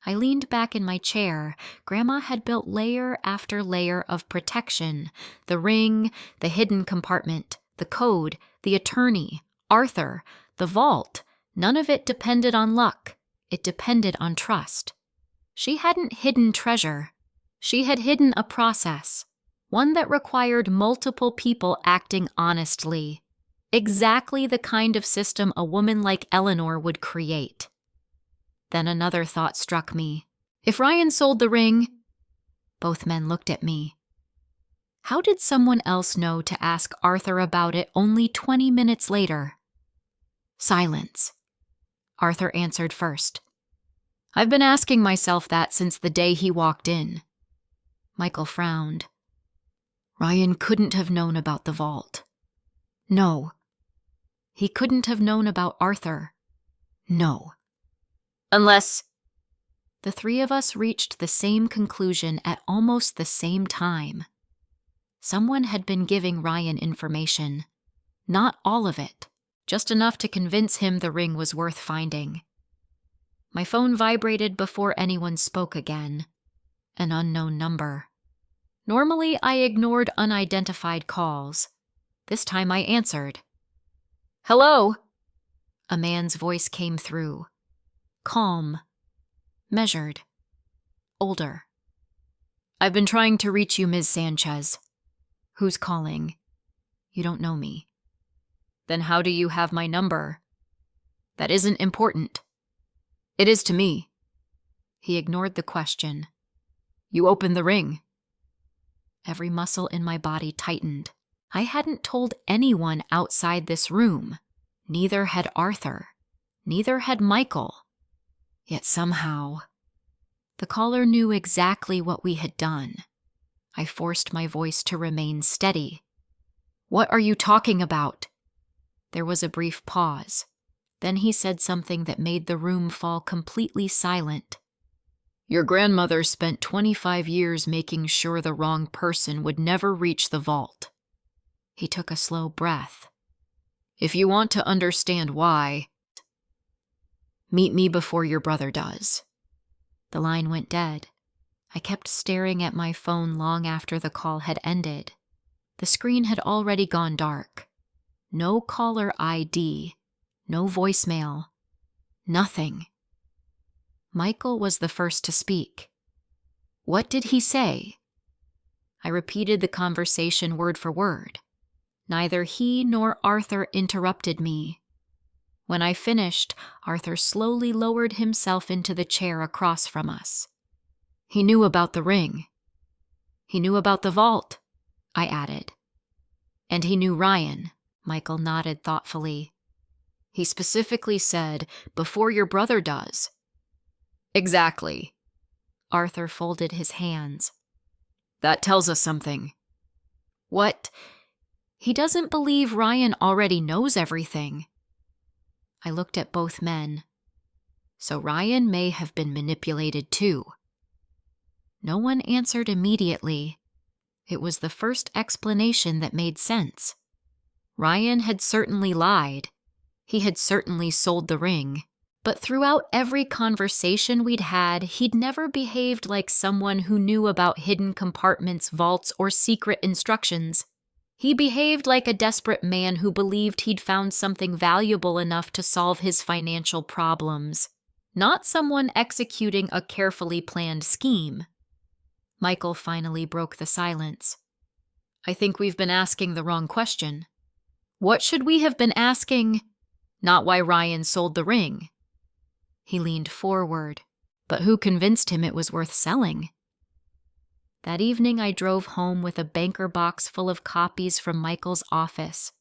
I leaned back in my chair. Grandma had built layer after layer of protection. The ring, the hidden compartment, the code, the attorney, Arthur, the vault. None of it depended on luck. It depended on trust. She hadn't hidden treasure. She had hidden a process, one that required multiple people acting honestly. Exactly the kind of system a woman like Eleanor would create. Then another thought struck me. If Ryan sold the ring... Both men looked at me. How did someone else know to ask Arthur about it only 20 minutes later? Silence. Arthur answered first. I've been asking myself that since the day he walked in. Michael frowned. Ryan couldn't have known about the vault. No. He couldn't have known about Arthur. No. Unless... The three of us reached the same conclusion at almost the same time. Someone had been giving Ryan information. Not all of it, just enough to convince him the ring was worth finding. My phone vibrated before anyone spoke again. An unknown number. Normally, I ignored unidentified calls. This time I answered. Hello? A man's voice came through. Calm. Measured. Older. I've been trying to reach you, Ms. Sanchez. Who's calling? You don't know me. Then how do you have my number? That isn't important. It is to me. He ignored the question. You opened the ring. Every muscle in my body tightened. I hadn't told anyone outside this room. Neither had Arthur. Neither had Michael. Yet somehow, the caller knew exactly what we had done. I forced my voice to remain steady. What are you talking about? There was a brief pause. Then he said something that made the room fall completely silent. Your grandmother spent 25 years making sure the wrong person would never reach the vault. He took a slow breath. If you want to understand why, meet me before your brother does. The line went dead. I kept staring at my phone long after the call had ended. The screen had already gone dark. No caller ID. No voicemail. Nothing. Michael was the first to speak. What did he say? I repeated the conversation word for word. Neither he nor Arthur interrupted me. When I finished, Arthur slowly lowered himself into the chair across from us. He knew about the ring. He knew about the vault, I added. And he knew Ryan, Michael nodded thoughtfully. He specifically said, before your brother does. Exactly. Arthur folded his hands. That tells us something. What? He doesn't believe Ryan already knows everything. I looked at both men. So Ryan may have been manipulated too. No one answered immediately. It was the first explanation that made sense. Ryan had certainly lied. He had certainly sold the ring. But throughout every conversation we'd had, he'd never behaved like someone who knew about hidden compartments, vaults, or secret instructions. He behaved like a desperate man who believed he'd found something valuable enough to solve his financial problems, not someone executing a carefully planned scheme. Michael finally broke the silence. I think we've been asking the wrong question. What should we have been asking? Not why Ryan sold the ring. He leaned forward, but who convinced him it was worth selling? That evening I drove home with a banker box full of copies from Michael's office.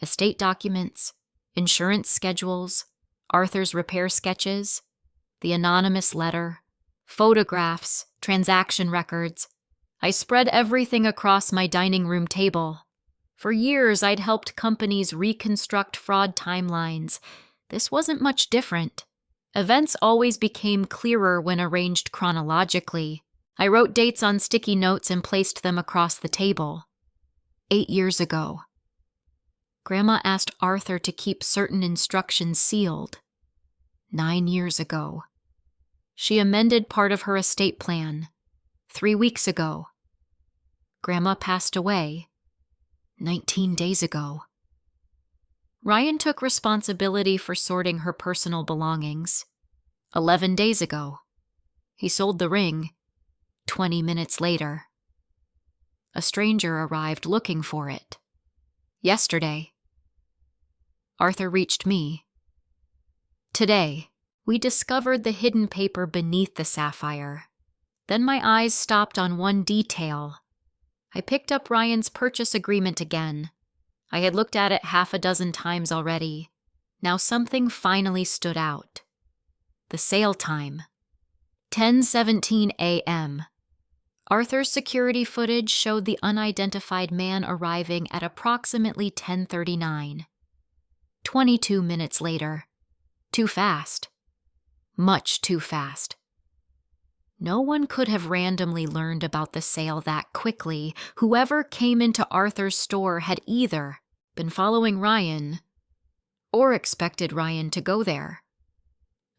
Estate documents, insurance schedules, Arthur's repair sketches, the anonymous letter, photographs, transaction records. I spread everything across my dining room table. For years I'd helped companies reconstruct fraud timelines. This wasn't much different. Events always became clearer when arranged chronologically. I wrote dates on sticky notes and placed them across the table. 8 years ago. Grandma asked Arthur to keep certain instructions sealed. 9 years ago. She amended part of her estate plan. 3 weeks ago. Grandma passed away. 19 days ago. Ryan took responsibility for sorting her personal belongings. 11 days ago. He sold the ring. 20 minutes later. A stranger arrived looking for it. Yesterday. Arthur reached me. Today. We discovered the hidden paper beneath the sapphire. Then my eyes stopped on one detail. I picked up Ryan's purchase agreement again. I had looked at it half a dozen times already. Now something finally stood out. The sale time. 10:17 a.m. Arthur's security footage showed the unidentified man arriving at approximately 10:39. 22 minutes later. Too fast. Much too fast. No one could have randomly learned about the sale that quickly. Whoever came into Arthur's store had either been following Ryan or expected Ryan to go there.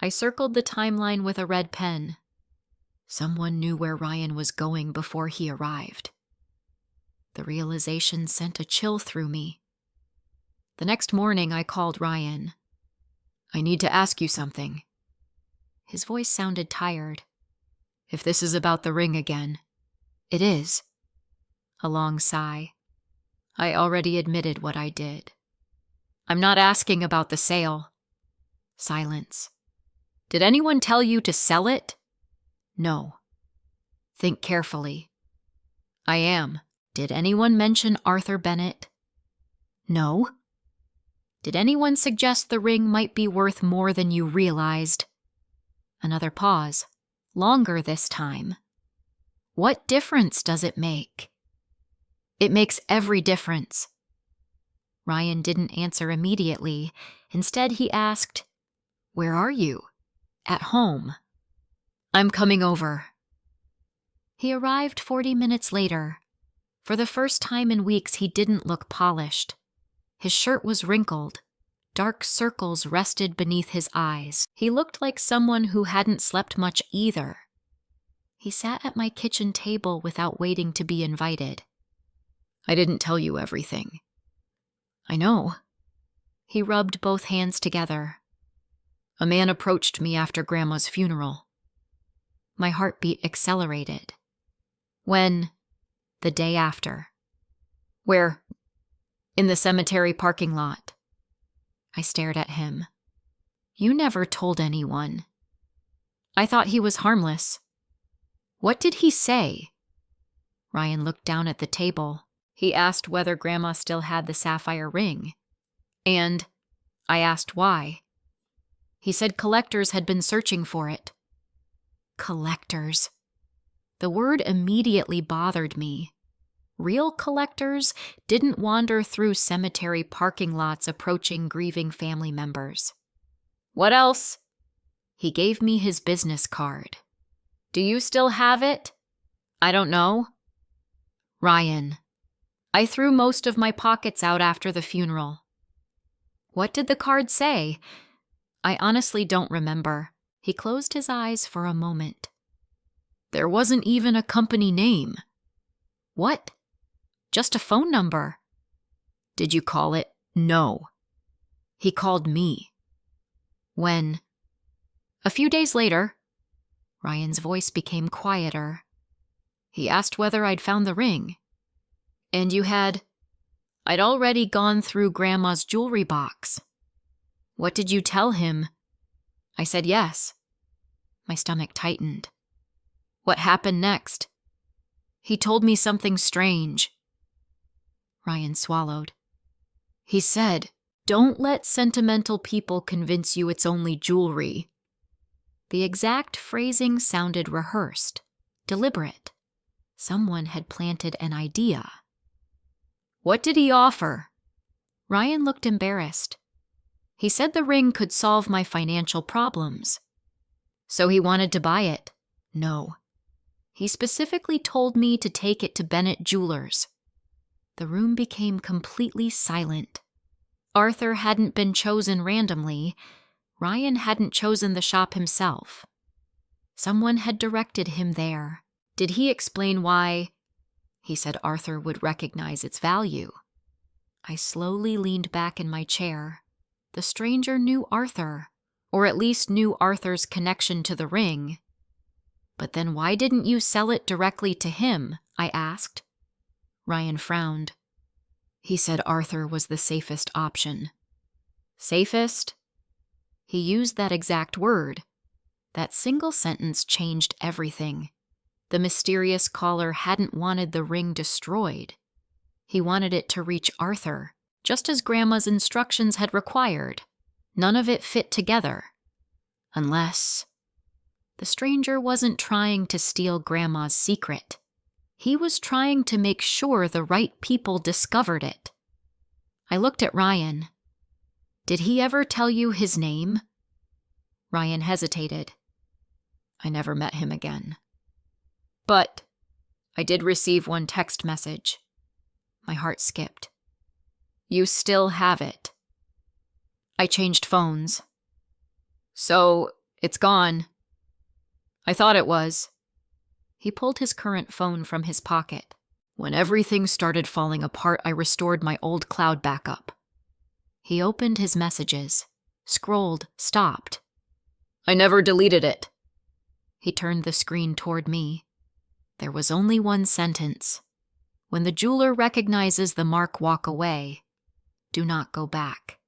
I circled the timeline with a red pen. Someone knew where Ryan was going before he arrived. The realization sent a chill through me. The next morning, I called Ryan. "I need to ask you something." His voice sounded tired. "If this is about the ring again." "It is." A long sigh. I already admitted what I did. "I'm not asking about the sale." Silence. "Did anyone tell you to sell it?" "No." "Think carefully." "I am." "Did anyone mention Arthur Bennett?" "No." "Did anyone suggest the ring might be worth more than you realized?" Another pause. Longer this time. "What difference does it make?" "It makes every difference." Ryan didn't answer immediately. Instead, he asked, "Where are you?" "At home." "I'm coming over." He arrived 40 minutes later. For the first time in weeks, he didn't look polished. His shirt was wrinkled. Dark circles rested beneath his eyes. He looked like someone who hadn't slept much either. He sat at my kitchen table without waiting to be invited. "I didn't tell you everything." "I know." He rubbed both hands together. "A man approached me after Grandma's funeral." My heartbeat accelerated. "When?" "The day after." "Where?" "In the cemetery parking lot." I stared at him. "You never told anyone." "I thought he was harmless." "What did he say?" Ryan looked down at the table. He asked whether Grandma still had the sapphire ring. And I asked why. He said collectors had been searching for it. Collectors. The word immediately bothered me. Real collectors didn't wander through cemetery parking lots approaching grieving family members. "What else?" He gave me his business card. "Do you still have it?" "I don't know." "Ryan." "I threw most of my pockets out after the funeral." "What did the card say?" "I honestly don't remember." He closed his eyes for a moment. "There wasn't even a company name." "What?" "Just a phone number." "Did you call it?" "No." "He called me." "When?" "A few days later." Ryan's voice became quieter. "He asked whether I'd found the ring." "And you had?" "I'd already gone through Grandma's jewelry box." "What did you tell him?" "I said yes." My stomach tightened. "What happened next?" "He told me something strange." Ryan swallowed. He said, "Don't let sentimental people convince you it's only jewelry." The exact phrasing sounded rehearsed, deliberate. Someone had planted an idea. "What did he offer?" Ryan looked embarrassed. "He said the ring could solve my financial problems." "So he wanted to buy it?" "No." "He specifically told me to take it to Bennett Jewelers." The room became completely silent. Arthur hadn't been chosen randomly. Ryan hadn't chosen the shop himself. Someone had directed him there. Did he explain why? He said Arthur would recognize its value. I slowly leaned back in my chair. The stranger knew Arthur, or at least knew Arthur's connection to the ring. "But then why didn't you sell it directly to him?" I asked. Ryan frowned. He said Arthur was the safest option. "Safest?" He used that exact word. That single sentence changed everything. The mysterious caller hadn't wanted the ring destroyed. He wanted it to reach Arthur, just as Grandma's instructions had required. None of it fit together. Unless the stranger wasn't trying to steal Grandma's secret. He was trying to make sure the right people discovered it. I looked at Ryan. Did he ever tell you his name? Ryan hesitated. I never met him again. But I did receive one text message. My heart skipped. You still have it. I changed phones. So, it's gone. I thought it was. He pulled his current phone from his pocket. When everything started falling apart, I restored my old cloud backup. He opened his messages, scrolled, stopped. I never deleted it. He turned the screen toward me. There was only one sentence. When the jeweler recognizes the mark, walk away. Do not go back.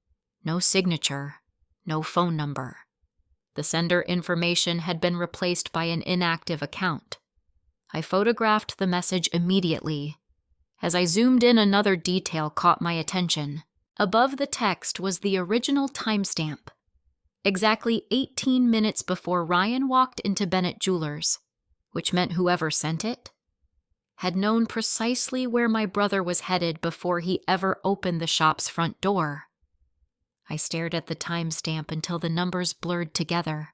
No signature, no phone number. The sender information had been replaced by an inactive account. I photographed the message immediately. As I zoomed in, another detail caught my attention. Above the text was the original timestamp. Exactly 18 minutes before Ryan walked into Bennett Jewelers, which meant whoever sent it had known precisely where my brother was headed before he ever opened the shop's front door. I stared at the timestamp until the numbers blurred together.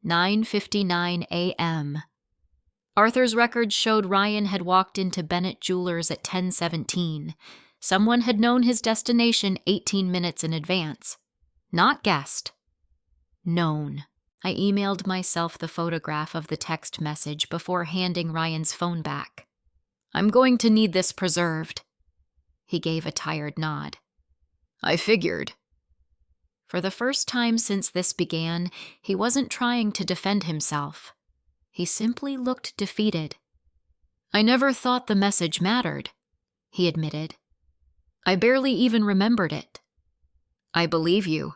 9:59 a.m. Arthur's records showed Ryan had walked into Bennett Jewelers at 10:17. Someone had known his destination 18 minutes in advance. Not guessed. Known. I emailed myself the photograph of the text message before handing Ryan's phone back. I'm going to need this preserved. He gave a tired nod. I figured. For the first time since this began, he wasn't trying to defend himself. He simply looked defeated. I never thought the message mattered, he admitted. I barely even remembered it. I believe you.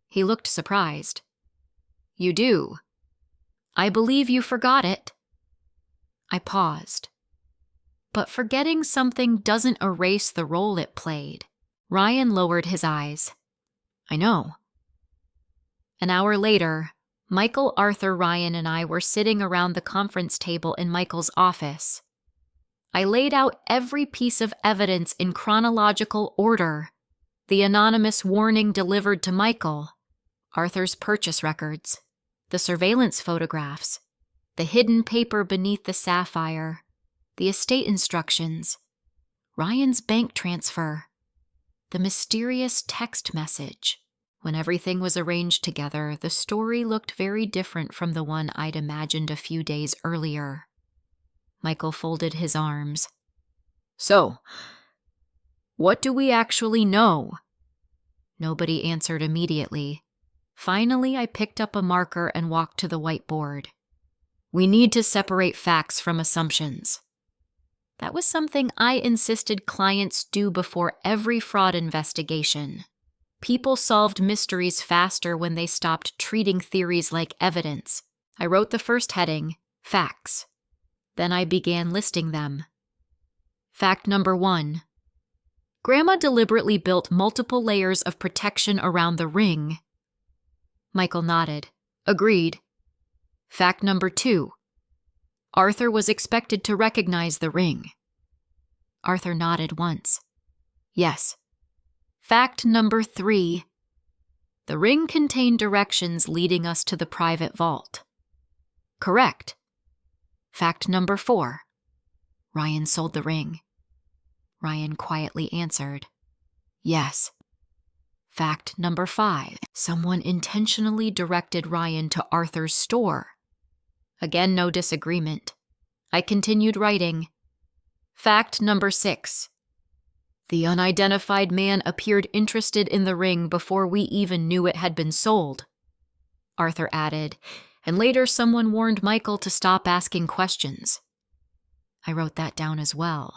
He looked surprised. You do? I believe you forgot it. I paused. But forgetting something doesn't erase the role it played. Ryan lowered his eyes. I know. An hour later, Michael, Arthur, Ryan, and I were sitting around the conference table in Michael's office. I laid out every piece of evidence in chronological order. The anonymous warning delivered to Michael, Arthur's purchase records, the surveillance photographs, the hidden paper beneath the sapphire, the estate instructions, Ryan's bank transfer, the mysterious text message. When everything was arranged together, the story looked very different from the one I'd imagined a few days earlier. Michael folded his arms. So, what do we actually know? Nobody answered immediately. Finally, I picked up a marker and walked to the whiteboard. We need to separate facts from assumptions. That was something I insisted clients do before every fraud investigation. People solved mysteries faster when they stopped treating theories like evidence. I wrote the first heading, Facts. Then I began listing them. Fact number 1. Grandma deliberately built multiple layers of protection around the ring. Michael nodded. Agreed. Fact number 2. Arthur was expected to recognize the ring. Arthur nodded once. Yes. Fact number 3. The ring contained directions leading us to the private vault. Correct. Fact number 4. Ryan sold the ring. Ryan quietly answered. Yes. Fact number 5. Someone intentionally directed Ryan to Arthur's store. Again, no disagreement. I continued writing. Fact number 6. The unidentified man appeared interested in the ring before we even knew it had been sold. Arthur added, and later someone warned Michael to stop asking questions. I wrote that down as well.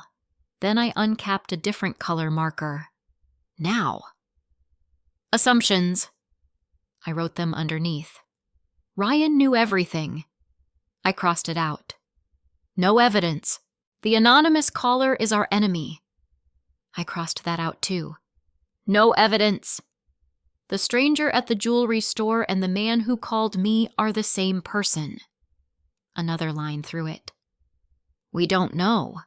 Then I uncapped a different color marker. Now. Assumptions. I wrote them underneath. Ryan knew everything. I crossed it out. No evidence. The anonymous caller is our enemy. I crossed that out too. No evidence. The stranger at the jewelry store and the man who called me are the same person. Another line through it. We don't know.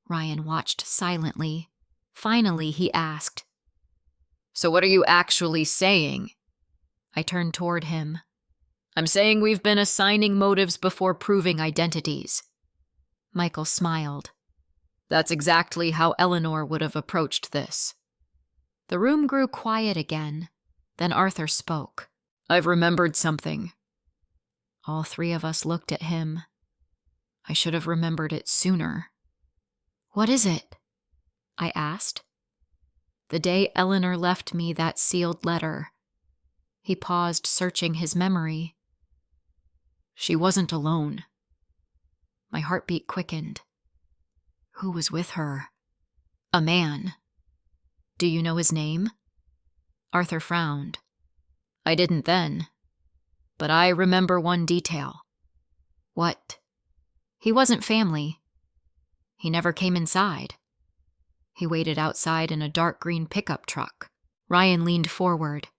Ryan watched silently. Finally, he asked, "So what are you actually saying?" I turned toward him. "I'm saying we've been assigning motives before proving identities." Michael smiled. "That's exactly how Eleanor would have approached this." The room grew quiet again. Then Arthur spoke. "I've remembered something." All three of us looked at him. I should have remembered it sooner. "What is it?" I asked. "The day Eleanor left me that sealed letter." He paused, searching his memory. "She wasn't alone." My heartbeat quickened. "Who was with her?" "A man." "Do you know his name?" Arthur frowned. "I didn't then. But I remember one detail." "What?" "He wasn't family. He never came inside. He waited outside in a dark green pickup truck." Ryan leaned forward.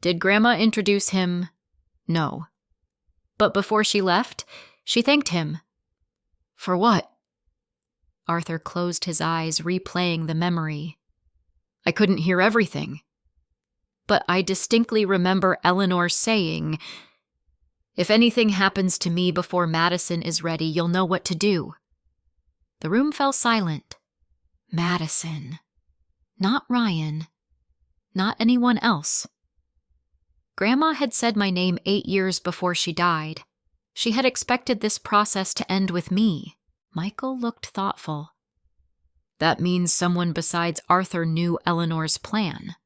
"Did Grandma introduce him?" "No." "But before she left, she thanked him." "For what?" Arthur closed his eyes, replaying the memory. "I couldn't hear everything. But I distinctly remember Eleanor saying, 'If anything happens to me before Madison is ready, you'll know what to do.'" The room fell silent. Madison. Not Ryan. Not anyone else. Grandma had said my name 8 years before she died. She had expected this process to end with me. Michael looked thoughtful. "That means someone besides Arthur knew Eleanor's plan."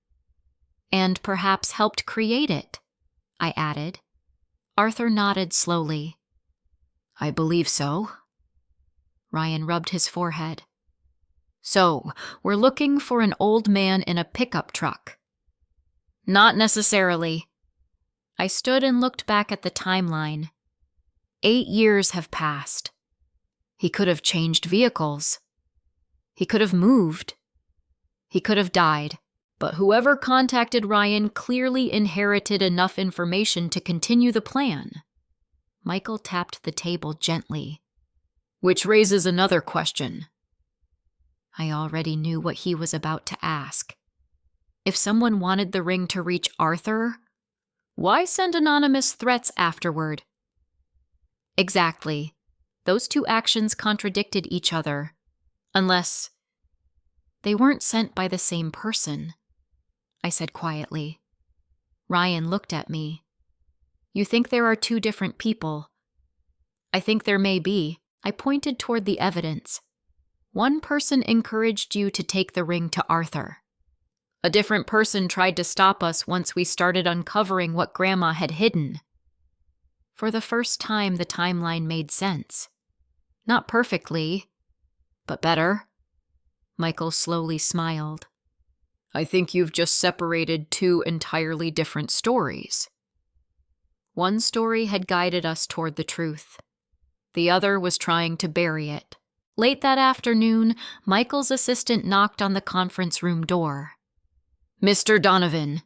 "And perhaps helped create it," I added. Arthur nodded slowly. "I believe so." Ryan rubbed his forehead. "So, we're looking for an old man in a pickup truck." "Not necessarily." I stood and looked back at the timeline. 8 years have passed. He could have changed vehicles. He could have moved. He could have died. But whoever contacted Ryan clearly inherited enough information to continue the plan. Michael tapped the table gently. "Which raises another question." I already knew what he was about to ask. If someone wanted the ring to reach Arthur, why send anonymous threats afterward? Exactly. Those two actions contradicted each other. Unless they weren't sent by the same person, I said quietly. Ryan looked at me. "You think there are two different people?" "I think there may be." I pointed toward the evidence. "One person encouraged you to take the ring to Arthur. A different person tried to stop us once we started uncovering what Grandma had hidden." For the first time, the timeline made sense. Not perfectly, but better. Michael slowly smiled. "I think you've just separated two entirely different stories." One story had guided us toward the truth. The other was trying to bury it. Late that afternoon, Michael's assistant knocked on the conference room door. "Mr. Donovan."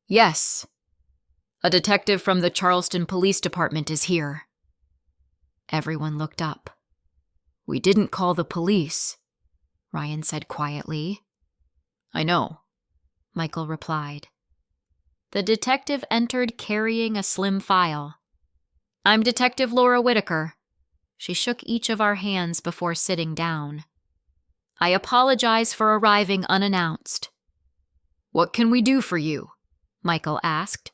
"Yes." "A detective from the Charleston Police Department is here." Everyone looked up. "We didn't call the police," Ryan said quietly. "I know," Michael replied. The detective entered carrying a slim file. "I'm Detective Laura Whitaker." She shook each of our hands before sitting down. "I apologize for arriving unannounced." "What can we do for you?" Michael asked.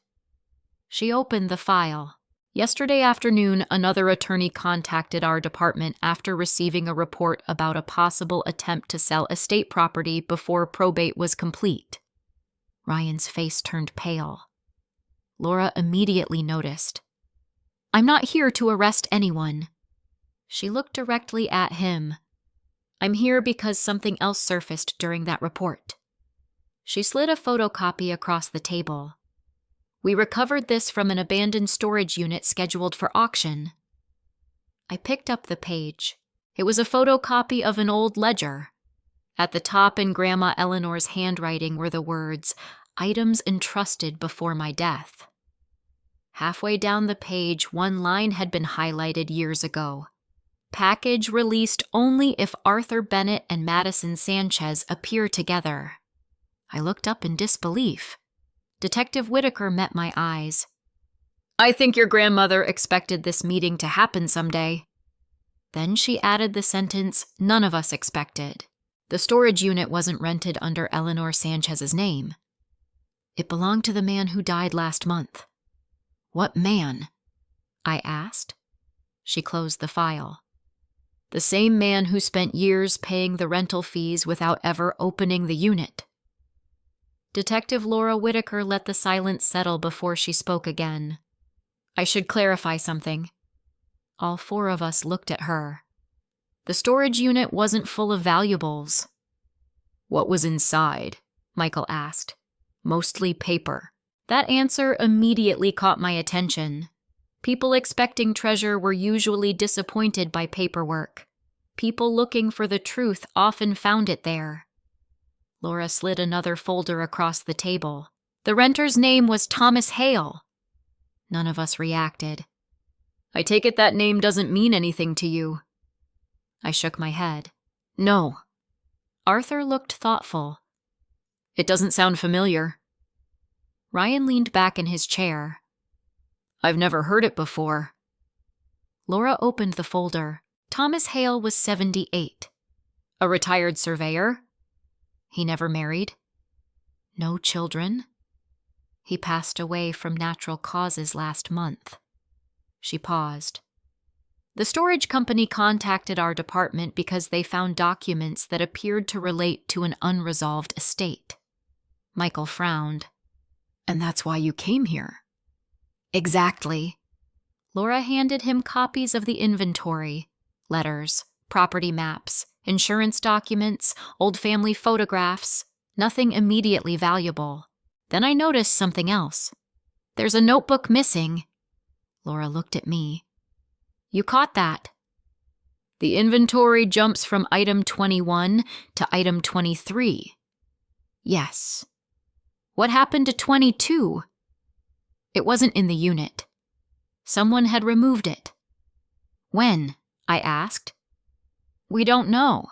She opened the file. "Yesterday afternoon, another attorney contacted our department after receiving a report about a possible attempt to sell estate property before probate was complete." Ryan's face turned pale. Laura immediately noticed. "I'm not here to arrest anyone." She looked directly at him. "I'm here because something else surfaced during that report." She slid a photocopy across the table. We recovered this from an abandoned storage unit scheduled for auction. I picked up the page. It was a photocopy of an old ledger. At the top in Grandma Eleanor's handwriting were the words, "Items entrusted before my death." Halfway down the page, one line had been highlighted years ago. "Package released only if Arthur Bennett and Madison Sanchez appear together." I looked up in disbelief. Detective Whitaker met my eyes. "I think your grandmother expected this meeting to happen someday." Then she added the sentence none of us expected. The storage unit wasn't rented under Eleanor Sanchez's name. It belonged to the man who died last month. "What man?" I asked. She closed the file. "The same man who spent years paying the rental fees without ever opening the unit." Detective Laura Whitaker let the silence settle before she spoke again. "I should clarify something." All four of us looked at her. "The storage unit wasn't full of valuables." "What was inside?" Michael asked. "Mostly paper." That answer immediately caught my attention. People expecting treasure were usually disappointed by paperwork. People looking for the truth often found it there. Laura slid another folder across the table. The renter's name was Thomas Hale. None of us reacted. "I take it that name doesn't mean anything to you." I shook my head. "No." Arthur looked thoughtful. "It doesn't sound familiar." Ryan leaned back in his chair. "I've never heard it before." Laura opened the folder. Thomas Hale was 78. "A retired surveyor?" "He never married." "No children." "He passed away from natural causes last month." She paused. "The storage company contacted our department because they found documents that appeared to relate to an unresolved estate." Michael frowned. "And that's why you came here?" "Exactly." Laura handed him copies of the inventory, letters, property maps, insurance documents, old family photographs, nothing immediately valuable. Then I noticed something else. "There's a notebook missing." Laura looked at me. "You caught that?" "The inventory jumps from item 21 to item 23. "Yes." "What happened to 22? "It wasn't in the unit. Someone had removed it." "When?" I asked. "We don't know.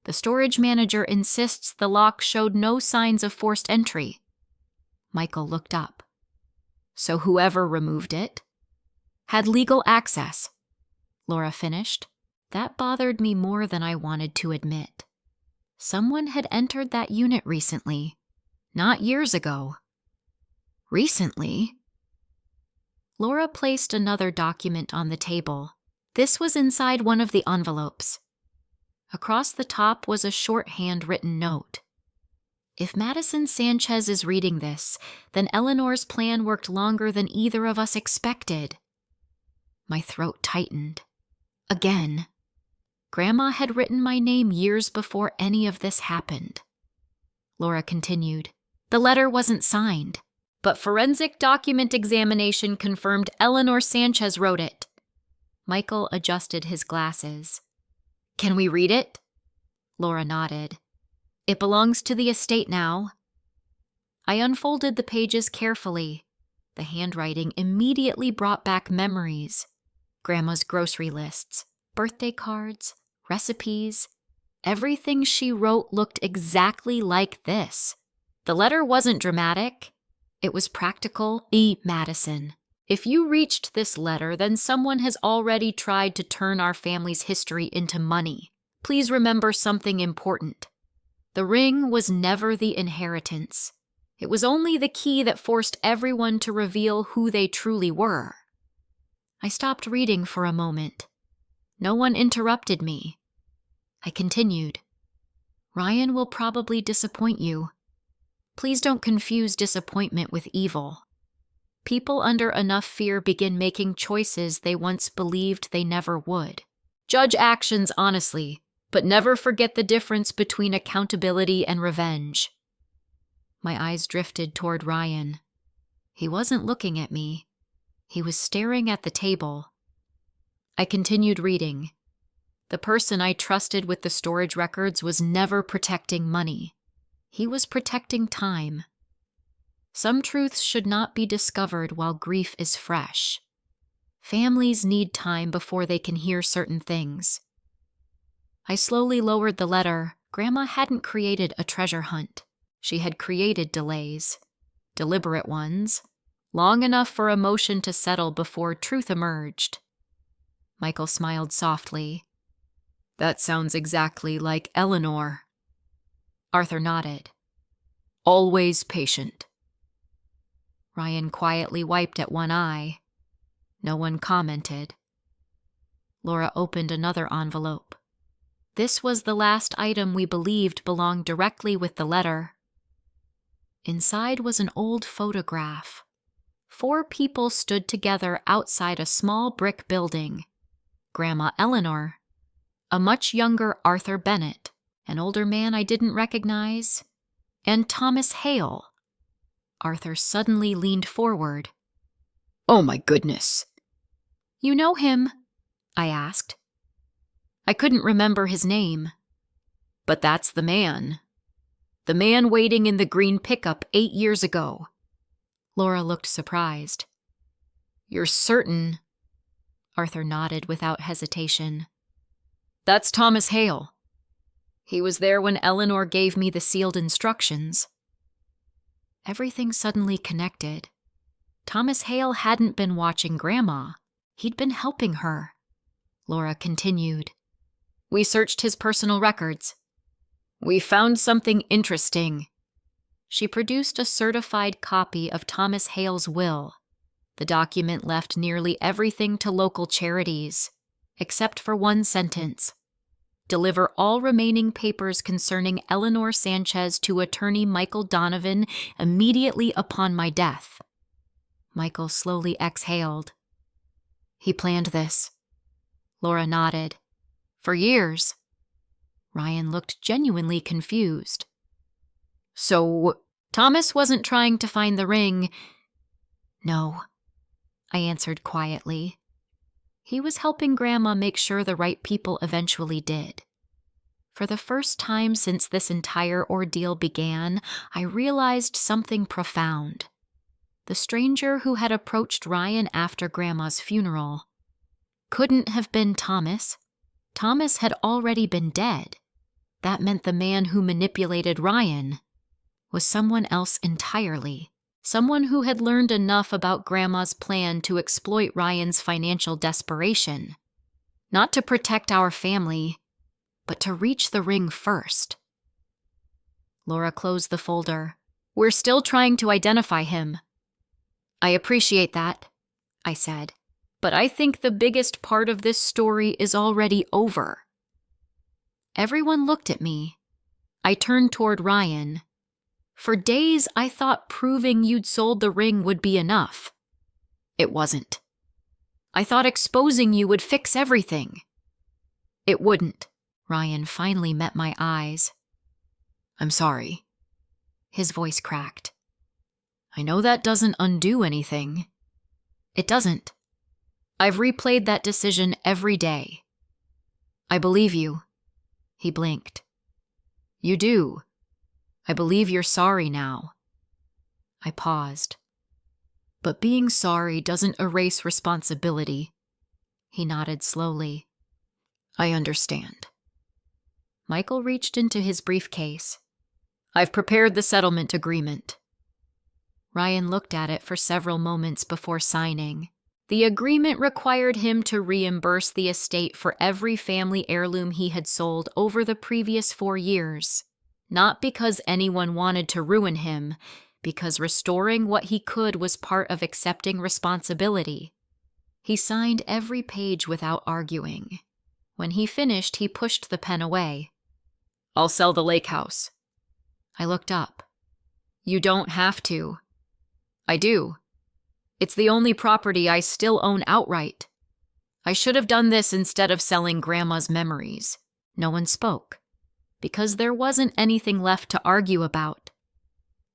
The storage manager insists the lock showed no signs of forced entry." Michael looked up. "So whoever removed it had legal access," Laura finished. That bothered me more than I wanted to admit. Someone had entered that unit recently. Not years ago. Recently? Laura placed another document on the table. This was inside one of the envelopes. Across the top was a shorthand written note. "If Madison Sanchez is reading this, then Eleanor's plan worked longer than either of us expected." My throat tightened. Again. Grandma had written my name years before any of this happened. Laura continued. "The letter wasn't signed, but forensic document examination confirmed Eleanor Sanchez wrote it." Michael adjusted his glasses. "Can we read it?" Laura nodded. "It belongs to the estate now." I unfolded the pages carefully. The handwriting immediately brought back memories. Grandma's grocery lists, birthday cards, recipes. Everything she wrote looked exactly like this. The letter wasn't dramatic. It was practical. "E. Madison, if you reached this letter, then someone has already tried to turn our family's history into money. Please remember something important. The ring was never the inheritance. It was only the key that forced everyone to reveal who they truly were." I stopped reading for a moment. No one interrupted me. I continued. "Ryan will probably disappoint you. Please don't confuse disappointment with evil. People under enough fear begin making choices they once believed they never would. Judge actions honestly, but never forget the difference between accountability and revenge." My eyes drifted toward Ryan. He wasn't looking at me. He was staring at the table. I continued reading. The person I trusted with the storage records was never protecting money. He was protecting time. Some truths should not be discovered while grief is fresh. Families need time before they can hear certain things. I slowly lowered the letter. Grandma hadn't created a treasure hunt. She had created delays. Deliberate ones. Long enough for emotion to settle before truth emerged. Michael smiled softly. That sounds exactly like Eleanor. Arthur nodded. Always patient. Ryan quietly wiped at one eye. No one commented. Laura opened another envelope. This was the last item we believed belonged directly with the letter. Inside was an old photograph. 4 people stood together outside a small brick building. Grandma Eleanor, a much younger Arthur Bennett, an older man I didn't recognize, and Thomas Hale. Arthur suddenly leaned forward. Oh my goodness. You know him? I asked. I couldn't remember his name. But that's the man. The man waiting in the green pickup 8 years ago. Laura looked surprised. You're certain? Arthur nodded without hesitation. That's Thomas Hale. He was there when Eleanor gave me the sealed instructions. Everything suddenly connected. Thomas Hale hadn't been watching Grandma. He'd been helping her. Laura continued. We searched his personal records. We found something interesting. She produced a certified copy of Thomas Hale's will. The document left nearly everything to local charities, except for one sentence. Deliver all remaining papers concerning Eleanor Sanchez to attorney Michael Donovan immediately upon my death. Michael slowly exhaled. He planned this. Laura nodded. For years. Ryan looked genuinely confused. So, Thomas wasn't trying to find the ring? No, I answered quietly. He was helping Grandma make sure the right people eventually did. For the first time since this entire ordeal began, I realized something profound. The stranger who had approached Ryan after Grandma's funeral couldn't have been Thomas. Thomas had already been dead. That meant the man who manipulated Ryan was someone else entirely. Someone who had learned enough about Grandma's plan to exploit Ryan's financial desperation. Not to protect our family, but to reach the ring first. Laura closed the folder. We're still trying to identify him. I appreciate that, I said, but I think the biggest part of this story is already over. Everyone looked at me. I turned toward Ryan. For days, I thought proving you'd sold the ring would be enough. It wasn't. I thought exposing you would fix everything. It wouldn't. Ryan finally met my eyes. I'm sorry. His voice cracked. I know that doesn't undo anything. It doesn't. I've replayed that decision every day. I believe you. He blinked. You do. I believe you're sorry now. I paused. But being sorry doesn't erase responsibility. He nodded slowly. I understand. Michael reached into his briefcase. I've prepared the settlement agreement. Ryan looked at it for several moments before signing. The agreement required him to reimburse the estate for every family heirloom he had sold over the previous 4 years. Not because anyone wanted to ruin him, because restoring what he could was part of accepting responsibility. He signed every page without arguing. When he finished, he pushed the pen away. I'll sell the lake house. I looked up. You don't have to. I do. It's the only property I still own outright. I should have done this instead of selling Grandma's memories. No one spoke, because there wasn't anything left to argue about.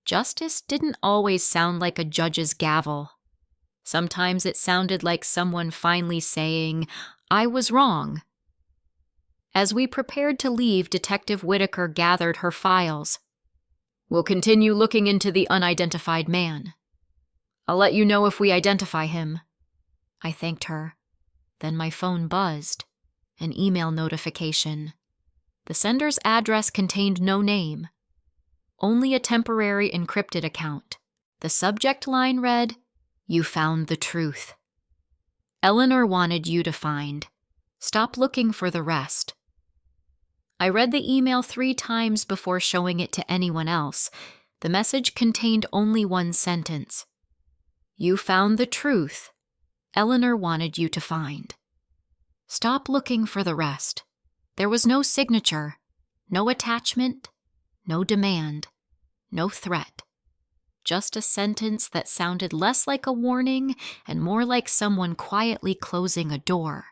Justice didn't always sound like a judge's gavel. Sometimes it sounded like someone finally saying, "I was wrong." As we prepared to leave, Detective Whitaker gathered her files. "We'll continue looking into the unidentified man. I'll let you know if we identify him." I thanked her. Then my phone buzzed. An email notification. The sender's address contained no name, only a temporary encrypted account. The subject line read, "You found the truth. Eleanor wanted you to find. Stop looking for the rest." I read the email 3 times before showing it to anyone else. The message contained only one sentence. "You found the truth. Eleanor wanted you to find. Stop looking for the rest." There was no signature, no attachment, no demand, no threat. Just a sentence that sounded less like a warning and more like someone quietly closing a door.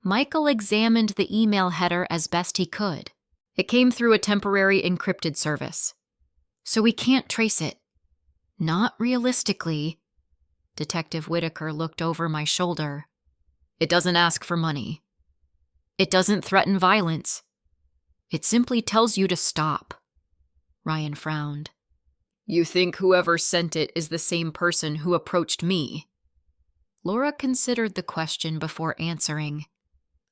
Michael examined the email header as best he could. It came through a temporary encrypted service. "So we can't trace it." "Not realistically." Detective Whitaker looked over my shoulder. "It doesn't ask for money. It doesn't threaten violence. It simply tells you to stop." Ryan frowned. "You think whoever sent it is the same person who approached me?" Laura considered the question before answering.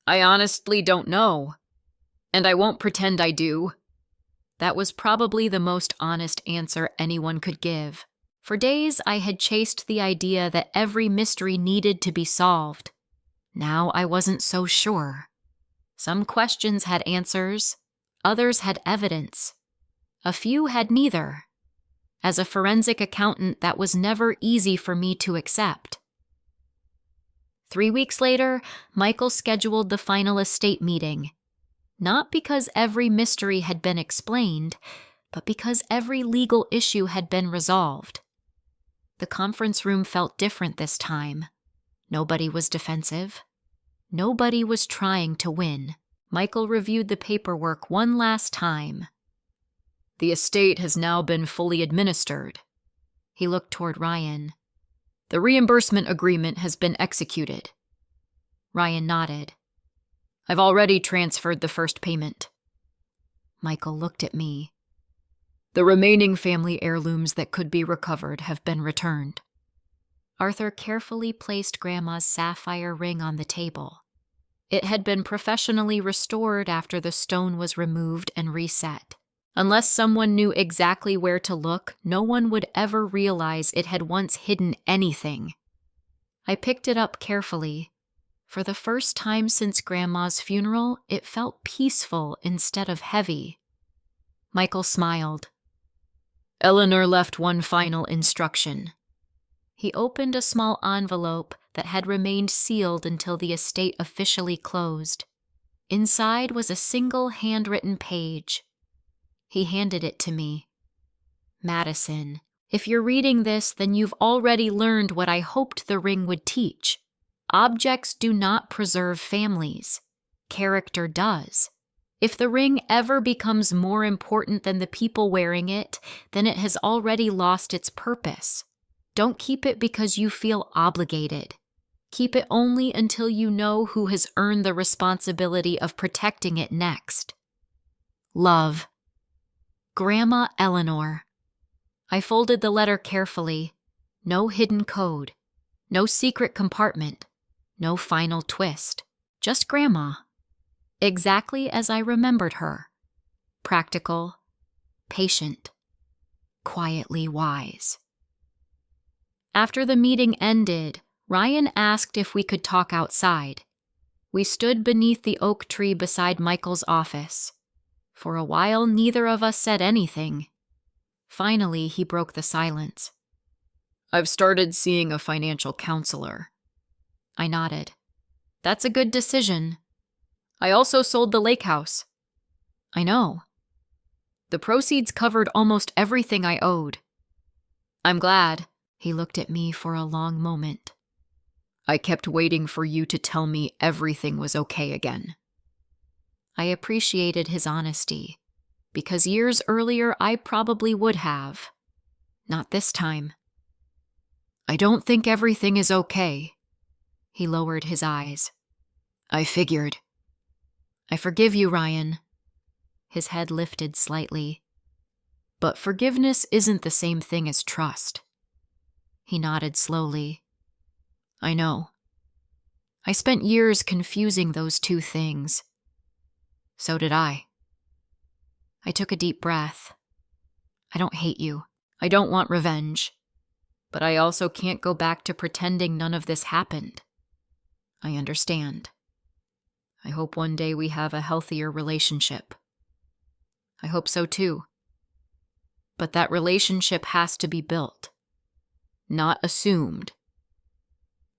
"I honestly don't know. And I won't pretend I do." That was probably the most honest answer anyone could give. For days, I had chased the idea that every mystery needed to be solved. Now I wasn't so sure. Some questions had answers, others had evidence. A few had neither. As a forensic accountant, that was never easy for me to accept. 3 weeks later, Michael scheduled the final estate meeting. Not because every mystery had been explained, but because every legal issue had been resolved. The conference room felt different this time. Nobody was defensive. Nobody was trying to win. Michael reviewed the paperwork one last time. "The estate has now been fully administered." He looked toward Ryan. "The reimbursement agreement has been executed." Ryan nodded. "I've already transferred the first payment." Michael looked at me. "The remaining family heirlooms that could be recovered have been returned." Arthur carefully placed Grandma's sapphire ring on the table. It had been professionally restored after the stone was removed and reset. Unless someone knew exactly where to look, no one would ever realize it had once hidden anything. I picked it up carefully. For the first time since Grandma's funeral, it felt peaceful instead of heavy. Michael smiled. "Eleanor left one final instruction." He opened a small envelope that had remained sealed until the estate officially closed. Inside was a single handwritten page. He handed it to me. "Madison, if you're reading this, then you've already learned what I hoped the ring would teach. Objects do not preserve families. Character does. If the ring ever becomes more important than the people wearing it, then it has already lost its purpose. Don't keep it because you feel obligated. Keep it only until you know who has earned the responsibility of protecting it next. Love. Grandma Eleanor." I folded the letter carefully. No hidden code. No secret compartment. No final twist. Just Grandma. Exactly as I remembered her. Practical. Patient. Quietly wise. After the meeting ended, Ryan asked if we could talk outside. We stood beneath the oak tree beside Michael's office. For a while, neither of us said anything. Finally, he broke the silence. "I've started seeing a financial counselor." I nodded. "That's a good decision." "I also sold the lake house." "I know." "The proceeds covered almost everything I owed." "I'm glad." He looked at me for a long moment. "I kept waiting for you to tell me everything was okay again." I appreciated his honesty, because years earlier I probably would have. Not this time. I don't think everything is okay. He lowered his eyes. I figured. I forgive you, Ryan. His head lifted slightly. But forgiveness isn't the same thing as trust. He nodded slowly. I know. I spent years confusing those two things. So did I. I took a deep breath. I don't hate you. I don't want revenge. But I also can't go back to pretending none of this happened. I understand. I hope one day we have a healthier relationship. I hope so too. But that relationship has to be built, not assumed.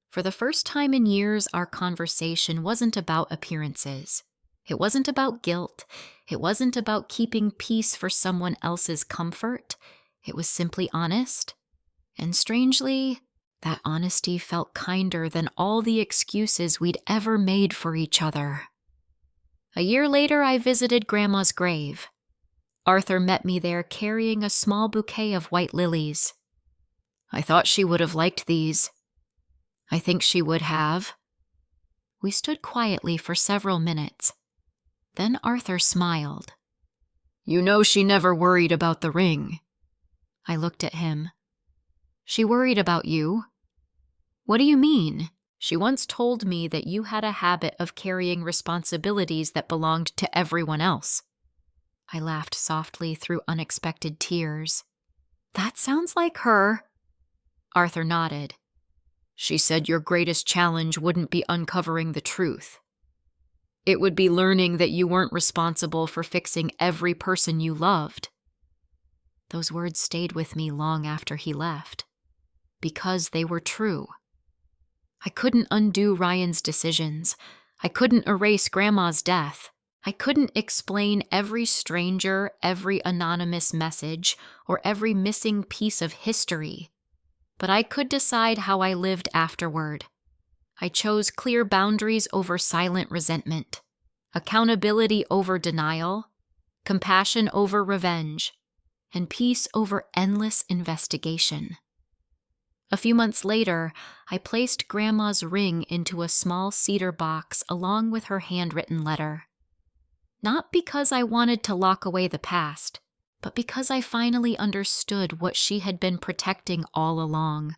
For the first time in years, our conversation wasn't about appearances. It wasn't about guilt. It wasn't about keeping peace for someone else's comfort. It was simply honest. And strangely, that honesty felt kinder than all the excuses we'd ever made for each other. A year later, I visited Grandma's grave. Arthur met me there carrying a small bouquet of white lilies. I thought she would have liked these. I think she would have. We stood quietly for several minutes. Then Arthur smiled. You know she never worried about the ring. I looked at him. She worried about you? What do you mean? She once told me that you had a habit of carrying responsibilities that belonged to everyone else. I laughed softly through unexpected tears. That sounds like her. Arthur nodded. She said your greatest challenge wouldn't be uncovering the truth. It would be learning that you weren't responsible for fixing every person you loved. Those words stayed with me long after he left, because they were true. I couldn't undo Ryan's decisions. I couldn't erase Grandma's death. I couldn't explain every stranger, every anonymous message, or every missing piece of history. But I could decide how I lived afterward. I chose clear boundaries over silent resentment, accountability over denial, compassion over revenge, and peace over endless investigation. A few months later, I placed Grandma's ring into a small cedar box along with her handwritten letter. Not because I wanted to lock away the past, but because I finally understood what she had been protecting all along.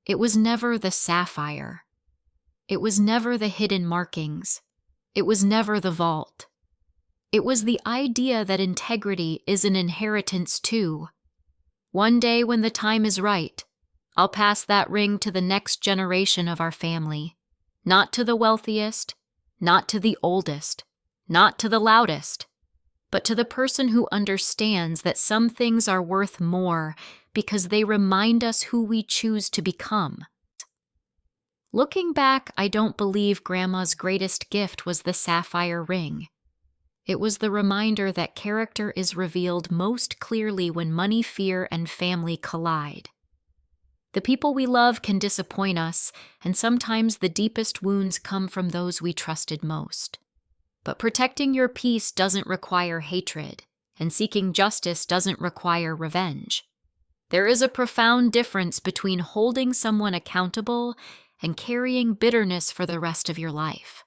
It was never the sapphire. It was never the hidden markings. It was never the vault. It was the idea that integrity is an inheritance too. One day when the time is right, I'll pass that ring to the next generation of our family. Not to the wealthiest, not to the oldest, not to the loudest, but to the person who understands that some things are worth more because they remind us who we choose to become. Looking back, I don't believe Grandma's greatest gift was the sapphire ring. It was the reminder that character is revealed most clearly when money, fear, and family collide. The people we love can disappoint us, and sometimes the deepest wounds come from those we trusted most. But protecting your peace doesn't require hatred, and seeking justice doesn't require revenge. There is a profound difference between holding someone accountable and carrying bitterness for the rest of your life.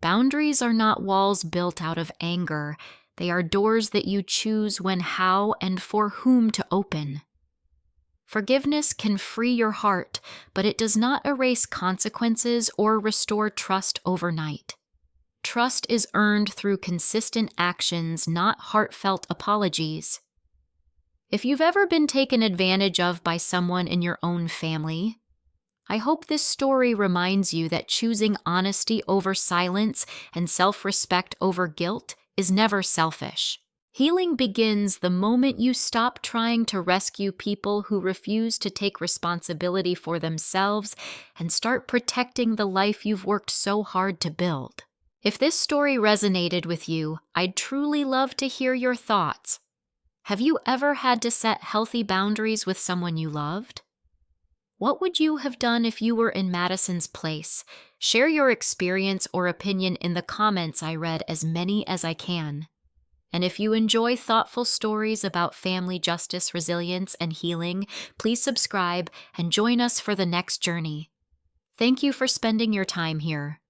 Boundaries are not walls built out of anger. They are doors that you choose when, how, and for whom to open. Forgiveness can free your heart, but it does not erase consequences or restore trust overnight. Trust is earned through consistent actions, not heartfelt apologies. If you've ever been taken advantage of by someone in your own family, I hope this story reminds you that choosing honesty over silence and self-respect over guilt is never selfish. Healing begins the moment you stop trying to rescue people who refuse to take responsibility for themselves and start protecting the life you've worked so hard to build. If this story resonated with you, I'd truly love to hear your thoughts. Have you ever had to set healthy boundaries with someone you loved? What would you have done if you were in Madison's place? Share your experience or opinion in the comments. I read as many as I can. And if you enjoy thoughtful stories about family justice, resilience, and healing, please subscribe and join us for the next journey. Thank you for spending your time here.